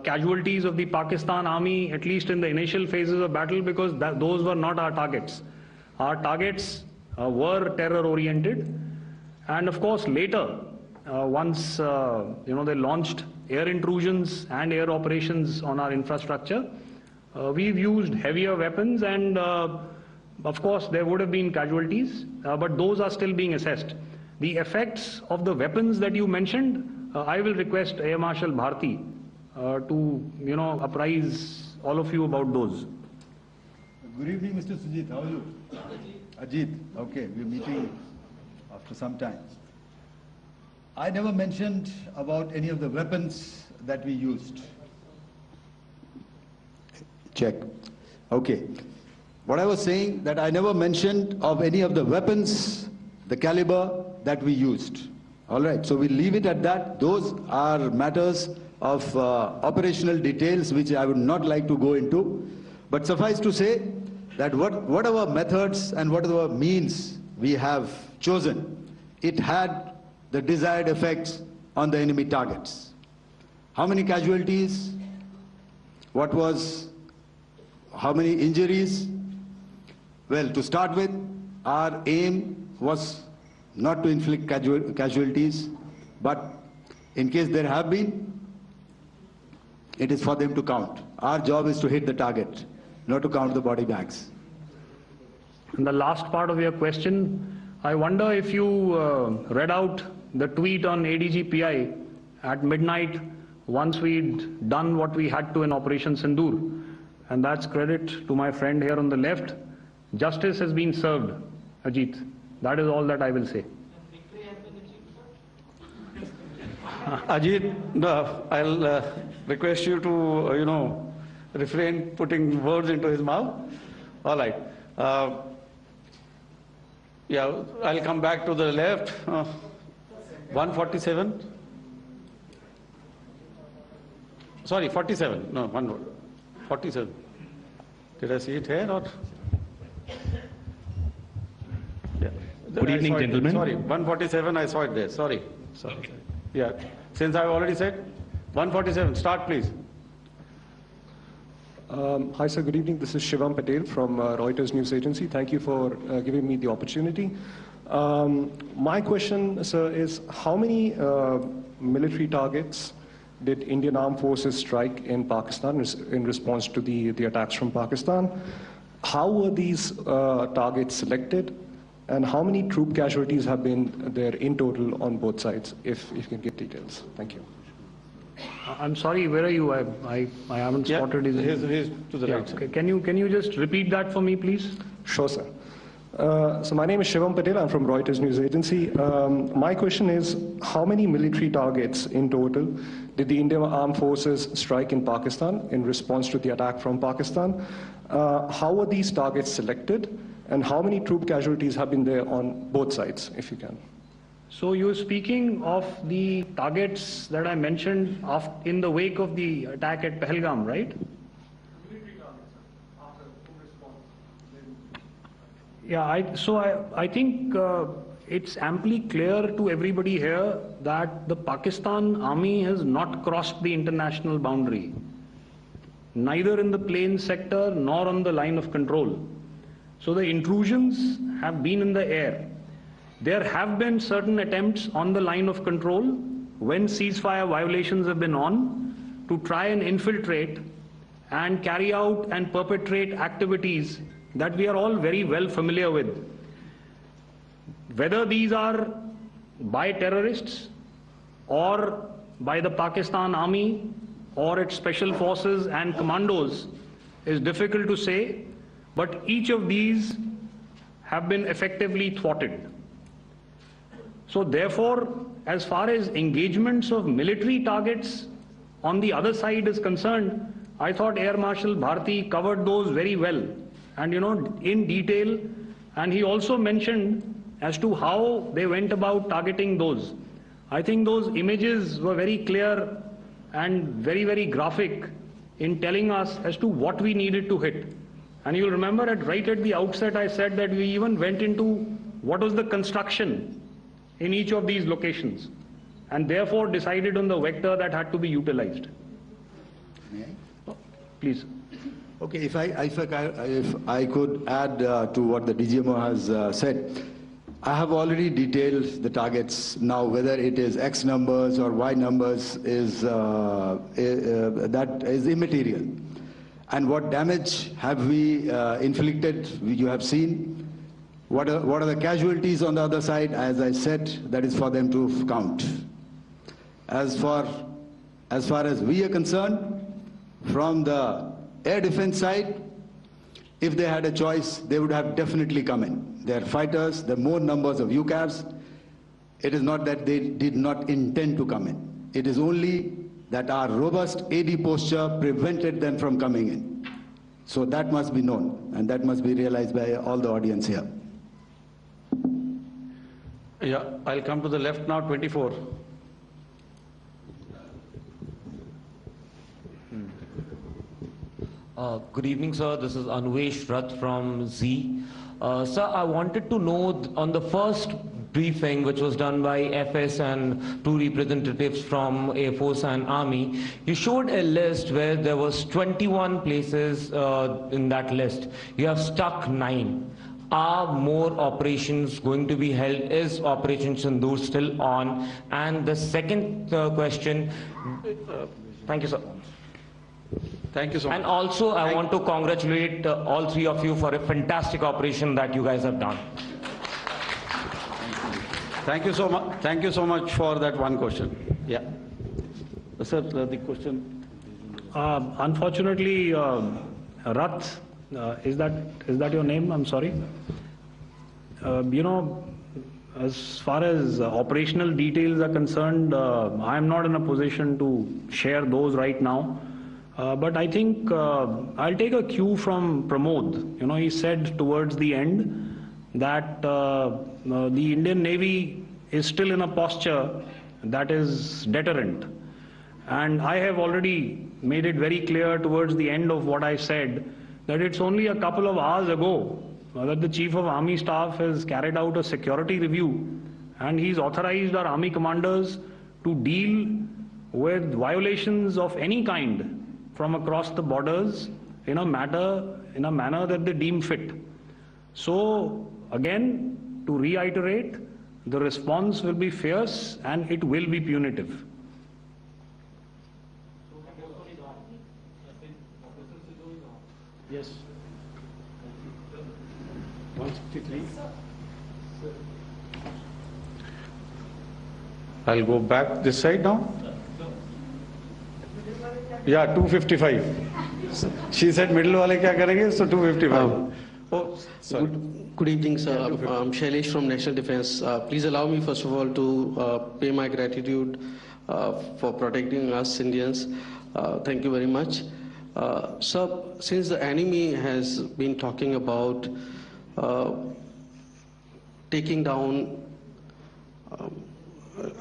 [SPEAKER 2] casualties of the Pakistan Army, at least in the initial phases of battle, because those were not our targets. Our targets were terror-oriented, and of course later, once they launched air intrusions and air operations on our infrastructure, we've used heavier weapons, and of course there would have been casualties, but those are still being assessed. The effects of the weapons that you mentioned, I will request Air Marshal Bharti to apprise all of you about those.
[SPEAKER 3] Good evening, Mr. Sujit. How are you? Ajit. Okay, we're meeting after some time. I never mentioned about any of the weapons that we used. Check. Okay. What I was saying, that I never mentioned of any of the weapons, the caliber that we used. All right, so we'll leave it at that. Those are matters of operational details which I would not like to go into. But suffice to say that whatever methods and whatever means we have chosen, it had the desired effects on the enemy targets. How many casualties? How many injuries? Well, to start with, our aim was not to inflict casualties, but in case there have been, it is for them to count. Our job is to hit the target, not to count the body bags.
[SPEAKER 2] And the last part of your question, I wonder if you read out the tweet on ADG-PI at midnight once we'd done what we had to in Operation Sindoor. And that's credit to my friend here on the left. Justice has been served, Ajit. That is all that I will say.
[SPEAKER 1] Ajit, I'll request you to, refrain putting words into his mouth. All right. Yeah, I'll come back to the left. 147. Sorry, 47. No, 47. Did I see it here or? Yeah.
[SPEAKER 2] Good evening, gentlemen.
[SPEAKER 1] Sorry, 147, I saw it there. Sorry. Yeah. Since I've already said 147, start please.
[SPEAKER 5] Hi sir, good evening. This is Shivam Patel from Reuters News Agency. Thank you for giving me the opportunity. My question, sir, is how many military targets did Indian Armed Forces strike in Pakistan in response to the attacks from Pakistan? How were these targets selected? And how many troop casualties have been there in total on both sides, if you can give details? Thank you.
[SPEAKER 2] I'm sorry, where are you? I haven't spotted his...
[SPEAKER 1] He's to the right.
[SPEAKER 2] Okay. Can you just repeat that for me, please?
[SPEAKER 5] Sure, sir. So my name is Shivam Patel. I'm from Reuters News Agency. My question is, how many military targets in total did the Indian Armed Forces strike in Pakistan in response to the attack from Pakistan? How were these targets selected? And how many troop casualties have been there on both sides, if you can?
[SPEAKER 2] So you're speaking of the targets that I mentioned in the wake of the attack at Pahalgam, right?
[SPEAKER 4] Military targets, sir, after response.
[SPEAKER 2] Yeah, I think it's amply clear to everybody here that the Pakistan Army has not crossed the international boundary, neither in the plain sector nor on the line of control. So the intrusions have been in the air. There have been certain attempts on the line of control when ceasefire violations have been on to try and infiltrate and carry out and perpetrate activities that we are all very well familiar with. Whether these are by terrorists or by the Pakistan Army or its special forces and commandos is difficult to say, but each of these have been effectively thwarted. So therefore, as far as engagements of military targets on the other side is concerned, I thought Air Marshal Bharti covered those very well and in detail, and he also mentioned as to how they went about targeting those. I think those images were very clear and very, very graphic in telling us as to what we needed to hit. And you'll remember right at the outset I said that we even went into what was the construction in each of these locations. and therefore decided on the vector that had to be utilized. Please.
[SPEAKER 3] Okay, if I could add to what the DGMO has said, I have already detailed the targets. Now, whether it is X numbers or Y numbers is that is immaterial. And what damage have we inflicted? You have seen. What are the casualties on the other side? As I said, that is for them to count. As far as we are concerned, from the air defense side, if they had a choice, they would have definitely come in. They are fighters, there are more numbers of UCAVs. It is not that they did not intend to come in. It is only that our robust AD posture prevented them from coming in. So that must be known, and that must be realized by all the audience here.
[SPEAKER 1] Yeah, I'll come to the left now, 24.
[SPEAKER 7] Good evening, sir. This is Anvesh Rath from Z. Sir, I wanted to know on the first briefing, which was done by FS and 2 representatives from Air Force and Army, you showed a list where there was 21 places in that list. You have stuck 9. Are more operations going to be held? Is Operation Sindoor still on? And the second question, thank you, sir.
[SPEAKER 1] Thank you so much.
[SPEAKER 7] And also, I want to congratulate all 3 of you for a fantastic operation that you guys have done.
[SPEAKER 1] Thank you so much. Thank you so much for that one question. Yeah. Sir, the question.
[SPEAKER 2] Unfortunately, Rath, is that your name? I'm sorry. You know, as far as operational details are concerned, I'm not in a position to share those right now. But I think I'll take a cue from Pramod. You know, he said towards the end that the Indian Navy is still in a posture that is deterrent. And I have already made it very clear towards the end of what I said that it's only a couple of hours ago that the Chief of Army Staff has carried out a security review, and he's authorized our Army commanders to deal with violations of any kind from across the borders in a manner that they deem fit. So again, to reiterate, the response will be fierce and it will be punitive. Yes. 163.
[SPEAKER 1] I'll go back this side now. Yeah, 255. She said middle wale kya karenge, so 255. Oh, sorry.
[SPEAKER 8] Good evening, sir. I'm Shailesh from National Defense. Please allow me, first of all, to pay my gratitude for protecting us Indians. Thank you very much. Sir, since the enemy has been talking about taking down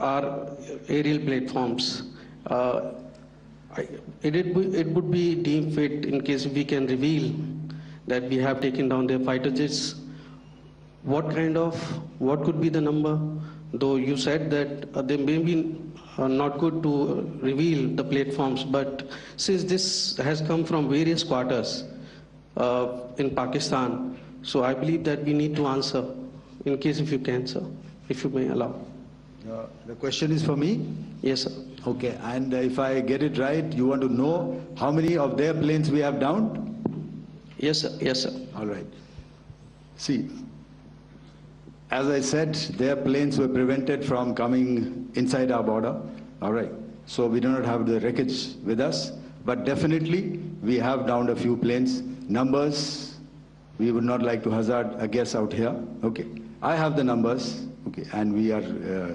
[SPEAKER 8] our aerial platforms, it would be deemed fit in case we can reveal that we have taken down their fighter jets. What could be the number? Though you said that they may be not good to reveal the platforms, but since this has come from various quarters in Pakistan, so I believe that we need to answer, in case if you can, sir, if you may allow.
[SPEAKER 3] The question is for me?
[SPEAKER 8] Yes, sir.
[SPEAKER 3] Okay, and if I get it right, you want to know how many of their planes we have downed?
[SPEAKER 8] Yes, sir. Yes, sir.
[SPEAKER 3] All right. See, as I said, their planes were prevented from coming inside our border. All right. So we do not have the wreckage with us, but definitely we have downed a few planes. Numbers, we would not like to hazard a guess out here. Okay. I have the numbers. Okay, and we are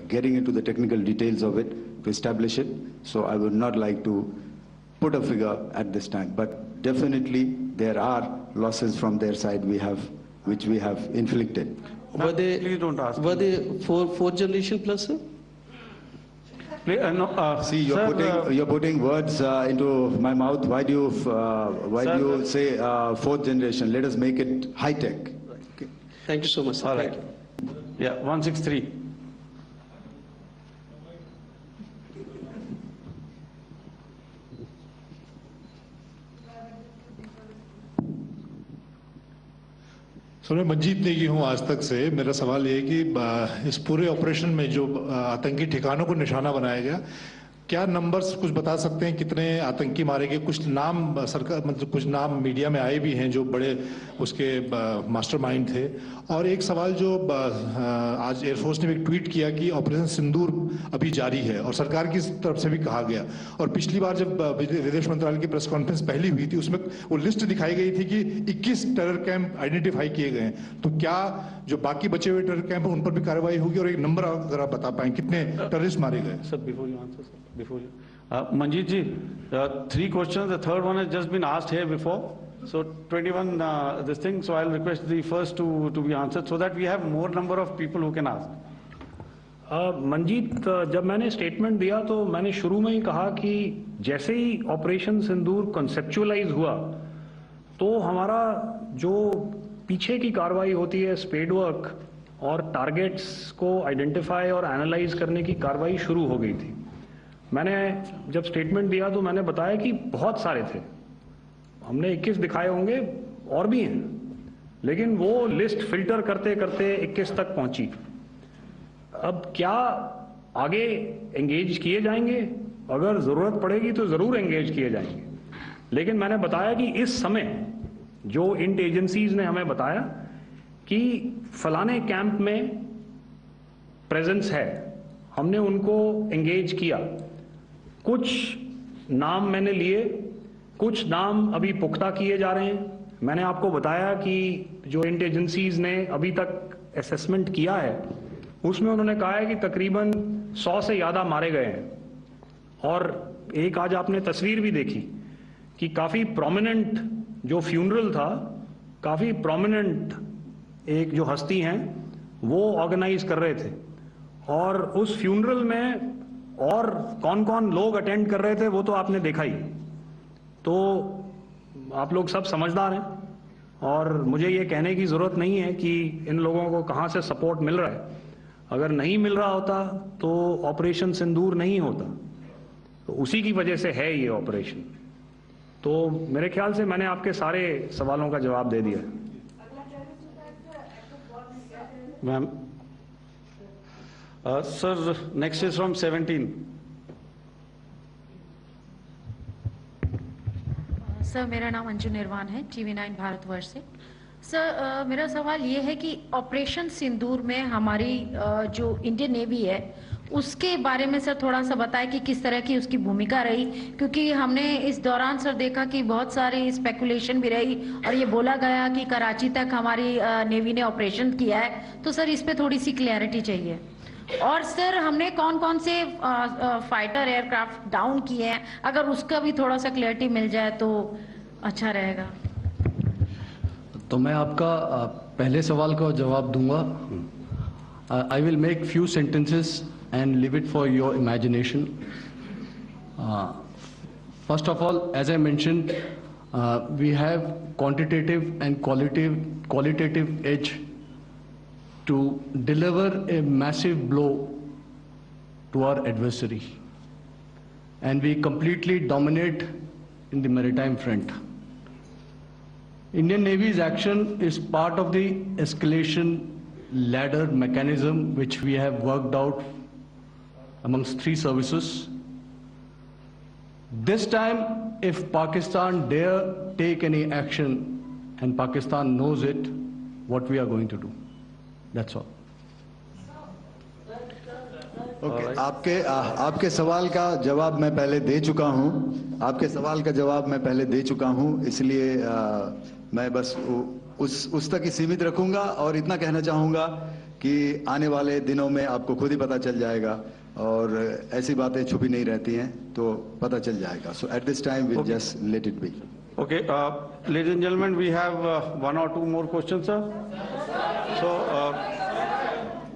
[SPEAKER 3] getting into the technical details of it to establish it. So I would not like to put a figure at this time, but definitely there are losses from their side which we have inflicted.
[SPEAKER 8] Were they,
[SPEAKER 1] please don't ask.
[SPEAKER 8] Were they fourth generation plus, sir?
[SPEAKER 3] See, you're putting words into my mouth. Why do you say fourth generation? Let us make it high tech.
[SPEAKER 8] Okay. Thank you so much, sir.
[SPEAKER 1] All right. Yeah, 163.
[SPEAKER 9] Sir मैं मंजीत नेगी हूँ आज तक से। मेरा सवाल ये है कि इस पूरे ऑपरेशन में जो आतंकी ठिकानों को निशाना बनाया गया, क्या नंबर्स कुछ बता सकते हैं कितने आतंकी मारे गए? कुछ नाम सरकार मतलब कुछ नाम मीडिया में आए भी हैं जो बड़े उसके मास्टरमाइंड थे। और एक सवाल जो आज एयरफोर्स ने भी एक ट्वीट किया कि ऑपरेशन सिंदूर अभी जारी है और सरकार की तरफ से भी कहा गया। और पिछली बार जब विदेश मंत्रालय की प्रेस कॉन्फ्रेंस पहली हुई थी उसमें वो लिस्ट दिखाई गई थी कि 21 टेरर कैंप आइडेंटिफाई किए गए हैं। तो क्या जो बाकी बचे हुए टेरर कैंप है उन पर भी कार्रवाई होगी? और एक नंबर अगर आप बता पाएं कितने टेररिस्ट मारे गए?
[SPEAKER 1] Sir, before you answer, sir, before you. Manjeet ji, 3 questions. The third one has just been asked here before. So 21 this thing. So I'll request the first to be answered so that we have more number of people who can ask.
[SPEAKER 2] Manjeet, जब मैंने statement दिया तो मैंने शुरू में ही कहा कि जैसे ही ऑपरेशन सिंदूर कॉन्सेप्चुअलाइज हुआ तो हमारा जो पीछे की कार्रवाई होती है स्पेड वर्क और टारगेट्स को आइडेंटिफाई और एनालाइज करने की कार्रवाई शुरू हो गई थी। मैंने जब स्टेटमेंट दिया तो मैंने बताया कि बहुत सारे थे, हमने 21 दिखाए होंगे और भी हैं, लेकिन वो लिस्ट फिल्टर करते करते 21 तक पहुंची। अब क्या आगे एंगेज किए जाएंगे? अगर जरूरत पड़ेगी तो जरूर एंगेज किए जाएंगे, लेकिन मैंने बताया कि इस समय जो इंट एजेंसीज ने हमें बताया कि फलाने कैंप में प्रेजेंस है, हमने उनको एंगेज किया। कुछ नाम मैंने लिए, कुछ नाम अभी पुख्ता किए जा रहे हैं। मैंने आपको बताया कि जो इंट एजेंसीज ने अभी तक असेसमेंट किया है उसमें उन्होंने कहा है कि तकरीबन 100 से ज़्यादा मारे गए हैं। और एक आज आपने तस्वीर भी देखी कि काफ़ी प्रोमिनेंट जो फ्यूनरल था, काफ़ी प्रोमिनेंट एक जो हस्ती हैं वो ऑर्गेनाइज कर रहे थे, और उस फ्यूनरल में और कौन कौन लोग अटेंड कर रहे थे वो तो आपने देखा ही। तो आप लोग सब समझदार हैं और मुझे ये कहने की ज़रूरत नहीं है कि इन लोगों को कहाँ से सपोर्ट मिल रहा है। अगर नहीं मिल रहा होता तो ऑपरेशन सिंदूर नहीं होता, तो उसी की वजह से है ये ऑपरेशन। तो मेरे ख्याल से मैंने आपके सारे सवालों का जवाब दे दिया है।
[SPEAKER 1] Ma'am, sir next is from 17।
[SPEAKER 10] Sir मेरा नाम अंजू निर्वाण है, TV9 भारतवर्ष से। सर मेरा सवाल ये है कि ऑपरेशन सिंदूर में हमारी जो इंडियन नेवी है उसके बारे में सर थोड़ा सा बताएं कि किस तरह की उसकी भूमिका रही, क्योंकि हमने इस दौरान सर देखा कि बहुत सारी स्पेकुलेशन भी रही और ये बोला गया कि कराची तक हमारी नेवी ने ऑपरेशन किया है। तो सर इस पे थोड़ी सी क्लैरिटी चाहिए। और सर हमने कौन कौन से फाइटर एयरक्राफ्ट डाउन किए हैं, अगर उसका भी थोड़ा सा क्लैरिटी मिल जाए तो अच्छा रहेगा।
[SPEAKER 4] तो मैं आपका पहले सवाल का जवाब दूंगा। I will make few sentences and leave it for your imagination. First of all, as I mentioned, we have quantitative and qualitative edge to deliver a massive blow to our adversary, and we completely dominate in the maritime front. Indian Navy's action is part of the escalation ladder mechanism which we have worked out amongst 3 services. This time, if Pakistan dare take any action, and Pakistan knows it, what we are going to do. That's all.
[SPEAKER 3] Okay. आपके सवाल का जवाब मैं पहले दे चुका हूं। आपके सवाल का जवाब मैं पहले दे चुका हूं, इसलिए मैं बस उस तक ही सीमित रखूंगा और इतना कहना चाहूंगा कि आने वाले दिनों में आपको खुद ही पता चल जाएगा और ऐसी बातें छुपी नहीं रहती हैं, तो पता चल जाएगा। So at this time we'll just let it be.
[SPEAKER 1] Okay, ladies and gentlemen, we have 1 or 2 more questions, sir. So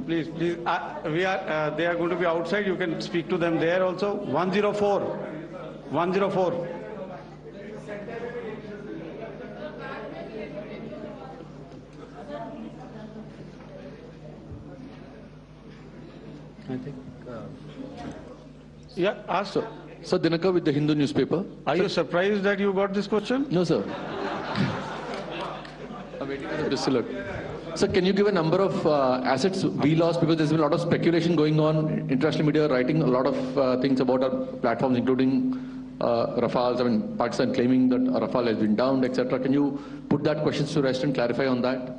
[SPEAKER 1] please, they are going to be outside. You can speak to them there also. 104.
[SPEAKER 11] I think.
[SPEAKER 1] Yeah, ask sir.
[SPEAKER 11] Sir, Dinaka with the Hindu newspaper.
[SPEAKER 1] Are you surprised that you got this question?
[SPEAKER 11] No, sir. Just look. So can you give a number of assets we lost, because there's been a lot of speculation going on, international media writing a lot of things about our platforms, including Rafales. I mean, Pakistan claiming that Rafale has been downed, etc. Can you put that question to rest and clarify on that?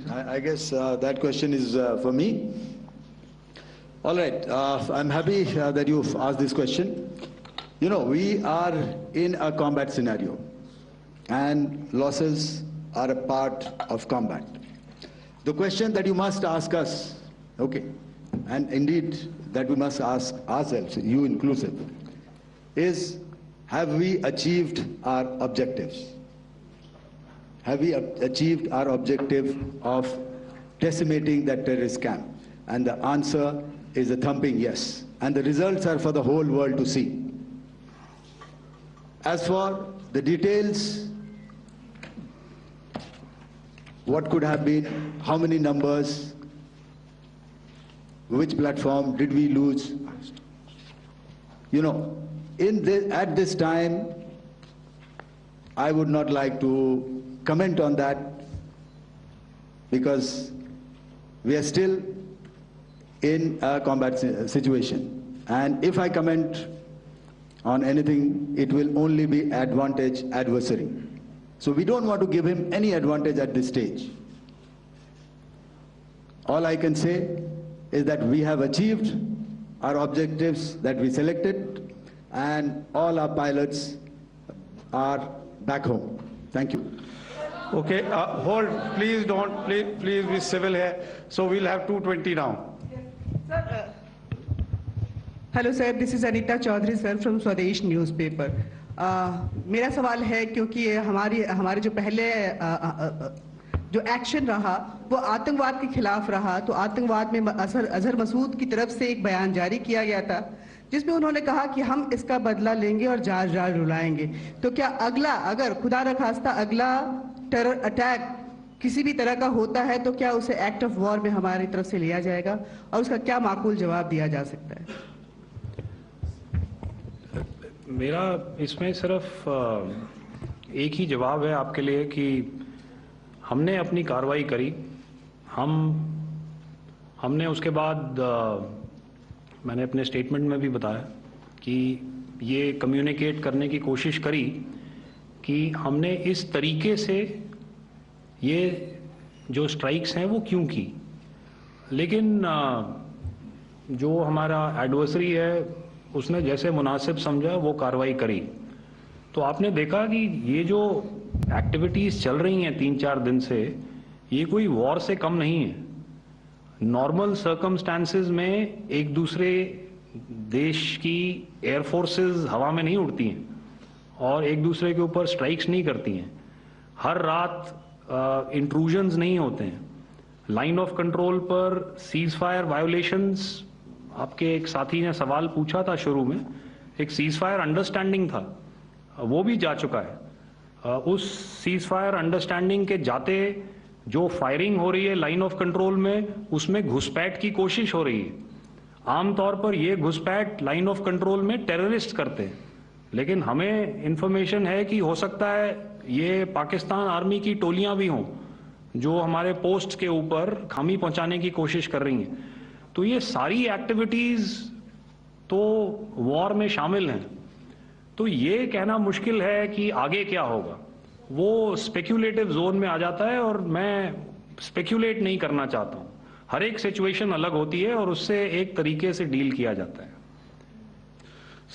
[SPEAKER 3] I guess that question is for me. All right, I'm happy that you've asked this question. You know, we are in a combat scenario, and losses are a part of combat. The question that you must ask us, okay, and indeed that we must ask ourselves, you inclusive, is have we achieved our objectives? Have we achieved our objective of decimating that terrorist camp? And the answer is a thumping yes. And the results are for the whole world to see. As for the details, what could have been, how many numbers, which platform did we lose? You know, at this time, I would not like to comment on that, because we are still in a combat situation. And if I comment on anything, it will only be advantage adversary. So we don't want to give him any advantage at this stage. All I can say is that we have achieved our objectives that we selected, and all our pilots are back home. Thank you.
[SPEAKER 1] Okay, hold, please don't, please be civil here. So we'll have 220 now.
[SPEAKER 12] Sir, hello sir, this is Anita Chaudhary sir from Swadesh newspaper. मेरा सवाल है, क्योंकि हमारे जो पहले जो action रहा वो आतंकवाद के खिलाफ रहा, तो आतंकवाद में अजहर मसूद की तरफ से एक बयान जारी किया गया था जिसमें उन्होंने कहा कि हम इसका बदला लेंगे और जाल रुलाएंगे। तो क्या अगला, अगर खुदा न खास्ता अगला टेरर अटैक किसी भी तरह का होता है, तो क्या उसे एक्ट ऑफ वॉर में हमारी तरफ से लिया जाएगा और उसका क्या माकूल जवाब दिया जा सकता है?
[SPEAKER 2] मेरा इसमें सिर्फ एक ही जवाब है आपके लिए कि हमने अपनी कार्रवाई करी। हमने उसके बाद मैंने अपने स्टेटमेंट में भी बताया कि ये कम्युनिकेट करने की कोशिश करी कि हमने इस तरीके से ये जो स्ट्राइक्स हैं वो क्यों की। लेकिन जो हमारा एडवर्सरी है उसने जैसे मुनासिब समझा वो कार्रवाई करी। तो आपने देखा कि ये जो एक्टिविटीज़ चल रही हैं 3-4 दिन से, ये कोई वॉर से कम नहीं है। नॉर्मल सर्कमस्टांसेस में एक दूसरे देश की एयर फोर्सेस हवा में नहीं उड़ती हैं और एक दूसरे के ऊपर स्ट्राइक्स नहीं करती हैं। हर रात इंट्रूजन्स नहीं होते हैं। लाइन ऑफ कंट्रोल पर सीज फायर वायोलेशंस, आपके एक साथी ने सवाल पूछा था शुरू में, एक सीज फायर अंडरस्टैंडिंग था, वो भी जा चुका है। उस सीज फायर अंडरस्टैंडिंग के जाते जो फायरिंग हो रही है लाइन ऑफ कंट्रोल में, उसमें घुसपैठ की कोशिश हो रही है। आमतौर पर ये घुसपैठ लाइन ऑफ कंट्रोल में टेररिस्ट करते हैं, लेकिन हमें इंफॉर्मेशन है कि हो सकता है ये पाकिस्तान आर्मी की टोलियां भी हों जो हमारे पोस्ट के ऊपर खामी पहुंचाने की कोशिश कर रही हैं। तो ये सारी एक्टिविटीज तो वॉर में शामिल हैं। तो ये कहना मुश्किल है कि आगे क्या होगा, वो स्पेक्यूलेटिव जोन में आ जाता है और मैं स्पेक्यूलेट नहीं करना चाहता हूं। हर एक सिचुएशन अलग होती है और उससे एक तरीके से डील किया जाता है।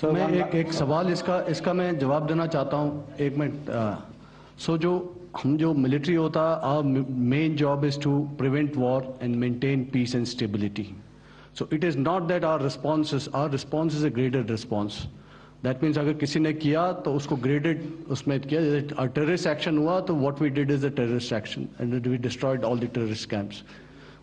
[SPEAKER 4] सर मैं एक सवाल इसका मैं जवाब देना चाहता हूं, 1 मिनट। जो मिलिट्री होता, our main job is to prevent war and maintain peace and stability. So it is not that our response is a graded response. That means अगर किसी ने किया तो उसको graded उसमें किया। जैसे terrorist action हुआ तो what we did is a terrorist action and we destroyed all the terrorist camps.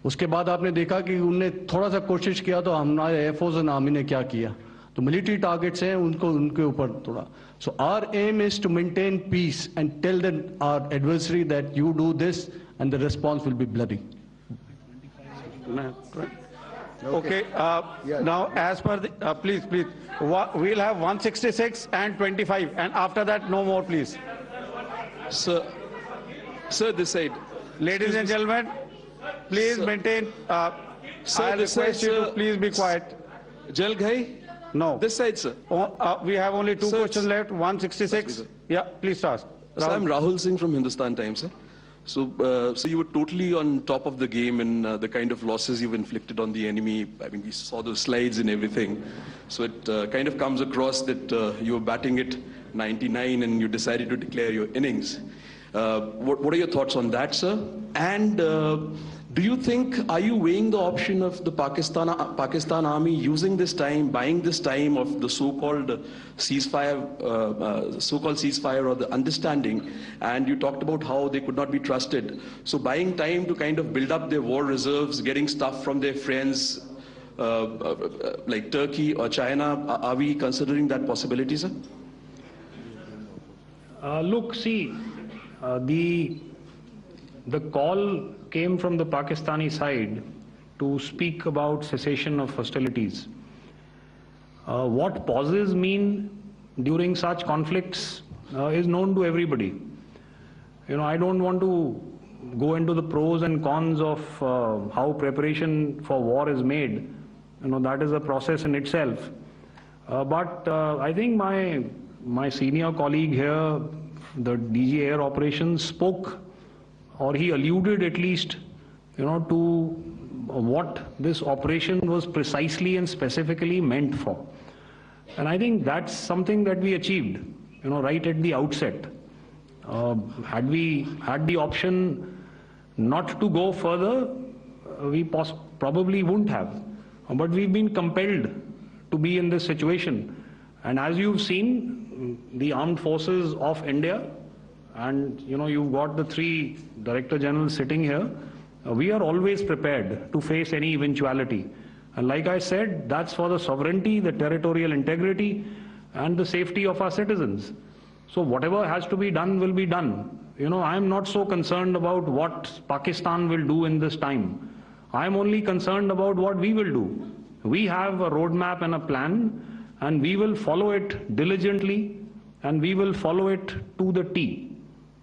[SPEAKER 4] उसके बाद आपने देखा कि उनने थोड़ा सा कोशिश किया तो हमारे एयरफोर्स और आर्मी ने क्या किया, तो मिलिट्री टारगेट्स हैं उनके ऊपर थोड़ा। So our aim is to maintain peace and tell our adversary that you do this and the response will be bloody.
[SPEAKER 1] Okay, now as per the, please, we'll have 166 and 25, and after that no more, please.
[SPEAKER 11] Sir,
[SPEAKER 13] Sir, this side.
[SPEAKER 1] Ladies and gentlemen, please maintain.
[SPEAKER 13] Sir,
[SPEAKER 1] I
[SPEAKER 13] this
[SPEAKER 1] request
[SPEAKER 13] side,
[SPEAKER 1] you to
[SPEAKER 13] sir.
[SPEAKER 1] please be quiet.
[SPEAKER 13] Jal Ghai?
[SPEAKER 1] No.
[SPEAKER 13] This side, sir.
[SPEAKER 1] We have only two
[SPEAKER 13] Sir,
[SPEAKER 1] questions left. 166.
[SPEAKER 13] sir.
[SPEAKER 1] Yeah, please ask.
[SPEAKER 13] So I'm Rahul Singh from Hindustan Times, sir. So you were totally on top of the game in the kind of losses you've inflicted on the enemy. I mean, we saw those slides and everything. So it kind of comes across that you were batting it 99 and you decided to declare your innings. What are your thoughts on that, sir? And do you think, are you weighing the option of the Pakistan army using this time, buying this time of the so-called ceasefire or the understanding? And you talked about how they could not be trusted. So buying time to kind of build up their war reserves, getting stuff from their friends like Turkey or China, are we considering that possibility, sir?
[SPEAKER 2] Look, see, the call came from the Pakistani side to speak about cessation of hostilities. What pauses mean during such conflicts is known to everybody. You know, I don't want to go into the pros and cons of how preparation for war is made. You know, that is a process in itself. But I think my senior colleague here, the DG Air Operations, spoke, or he alluded at least, you know, to what this operation was precisely and specifically meant for. And I think that's something that we achieved, you know, right at the outset. Had we had the option not to go further, we probably wouldn't have. But we've been compelled to be in this situation. And as you've seen, the armed forces of India, and you know, you've got the three Director Generals sitting here, we are always prepared to face any eventuality. And like I said, that's for the sovereignty, the territorial integrity, and the safety of our citizens. So whatever has to be done will be done. You know, I'm not so concerned about what Pakistan will do in this time. I'm only concerned about what we will do. We have a roadmap and a plan, and we will follow it diligently, and we will follow it to the T.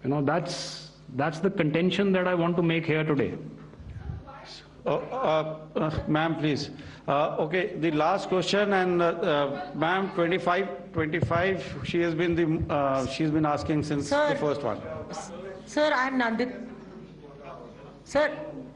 [SPEAKER 2] You know, that's the contention that I want to make here today.
[SPEAKER 1] Ma'am, please. Okay, the last question, and ma'am, 25. She has been she's been asking since the first one.
[SPEAKER 14] Sir, I'm Nandita. Sir.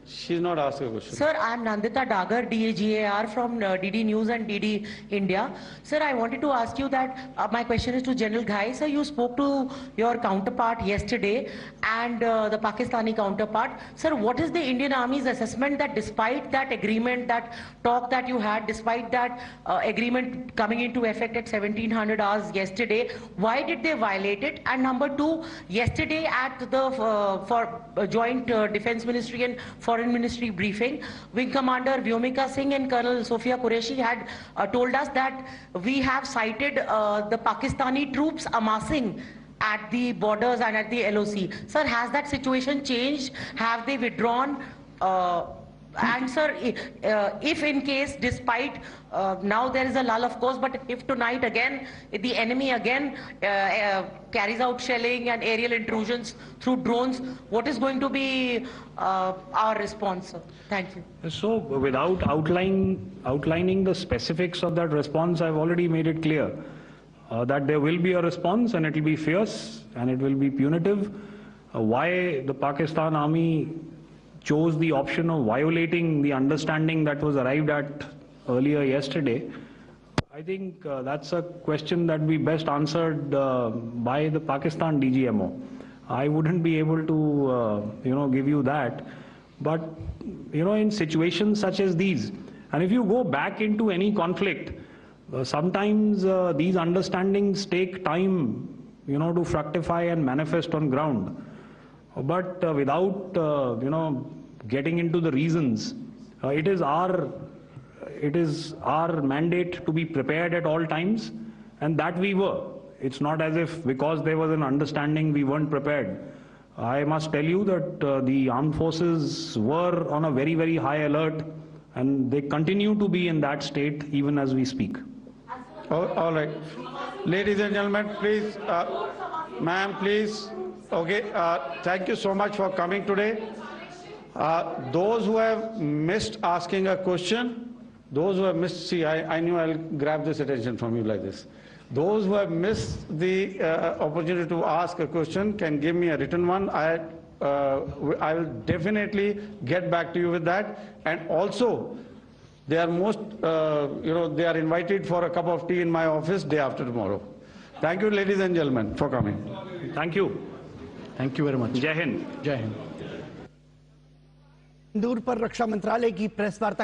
[SPEAKER 1] She's not asking a question.
[SPEAKER 14] Sir, I'm Nandita Dagar, DGAR from DD News and DD India. Sir, I wanted to ask you that my question is to General Ghai. Sir, you spoke to your counterpart yesterday and the Pakistani counterpart. Sir, what is the Indian Army's assessment that despite that agreement, that talk that you had, despite that agreement coming into effect at 1700 hours yesterday, why did they violate it? And number two, yesterday at the joint Defense Ministry and Foreign Ministry briefing, Wing Commander Vyomika Singh and Colonel Sofia Qureshi had told us that we have cited the Pakistani troops amassing at the borders and at the LOC. Sir, has that situation changed? Have they withdrawn? And sir, if in case, despite now there is a lull of course, but if tonight again the enemy again carries out shelling and aerial intrusions through drones, what is going to be our response, sir? Thank you.
[SPEAKER 2] So without outlining the specifics of that response, I've already made it clear that there will be a response, and it will be fierce and it will be punitive. Why the Pakistan army chose the option of violating the understanding that was arrived at earlier yesterday, I think that's a question that we best answered by the Pakistan DGMO. I wouldn't be able to, give you that. But, in situations such as these, and if you go back into any conflict, sometimes these understandings take time, to fructify and manifest on ground. But without, getting into the reasons, it is our mandate to be prepared at all times, and that we were. It's not as if because there was an understanding we weren't prepared. I must tell you that the armed forces were on a very, very high alert, and they continue to be in that state even as we speak.
[SPEAKER 1] All right. Ladies and gentlemen, please, ma'am, please, Okay, thank you so much for coming today. Those who have missed asking a question, those who have missed, see, I knew I'll grab this attention from you like this. Those who have missed the opportunity to ask a question can give me a written one. I will definitely get back to you with that. And also, they are they are invited for a cup of tea in my office day after tomorrow. Thank you, ladies and gentlemen, for coming.
[SPEAKER 2] Thank you.
[SPEAKER 4] Thank you very much.
[SPEAKER 2] Jai Hind.
[SPEAKER 4] Jai Hind.
[SPEAKER 15] सिंदूर पर रक्षा मंत्रालय की press वार्ता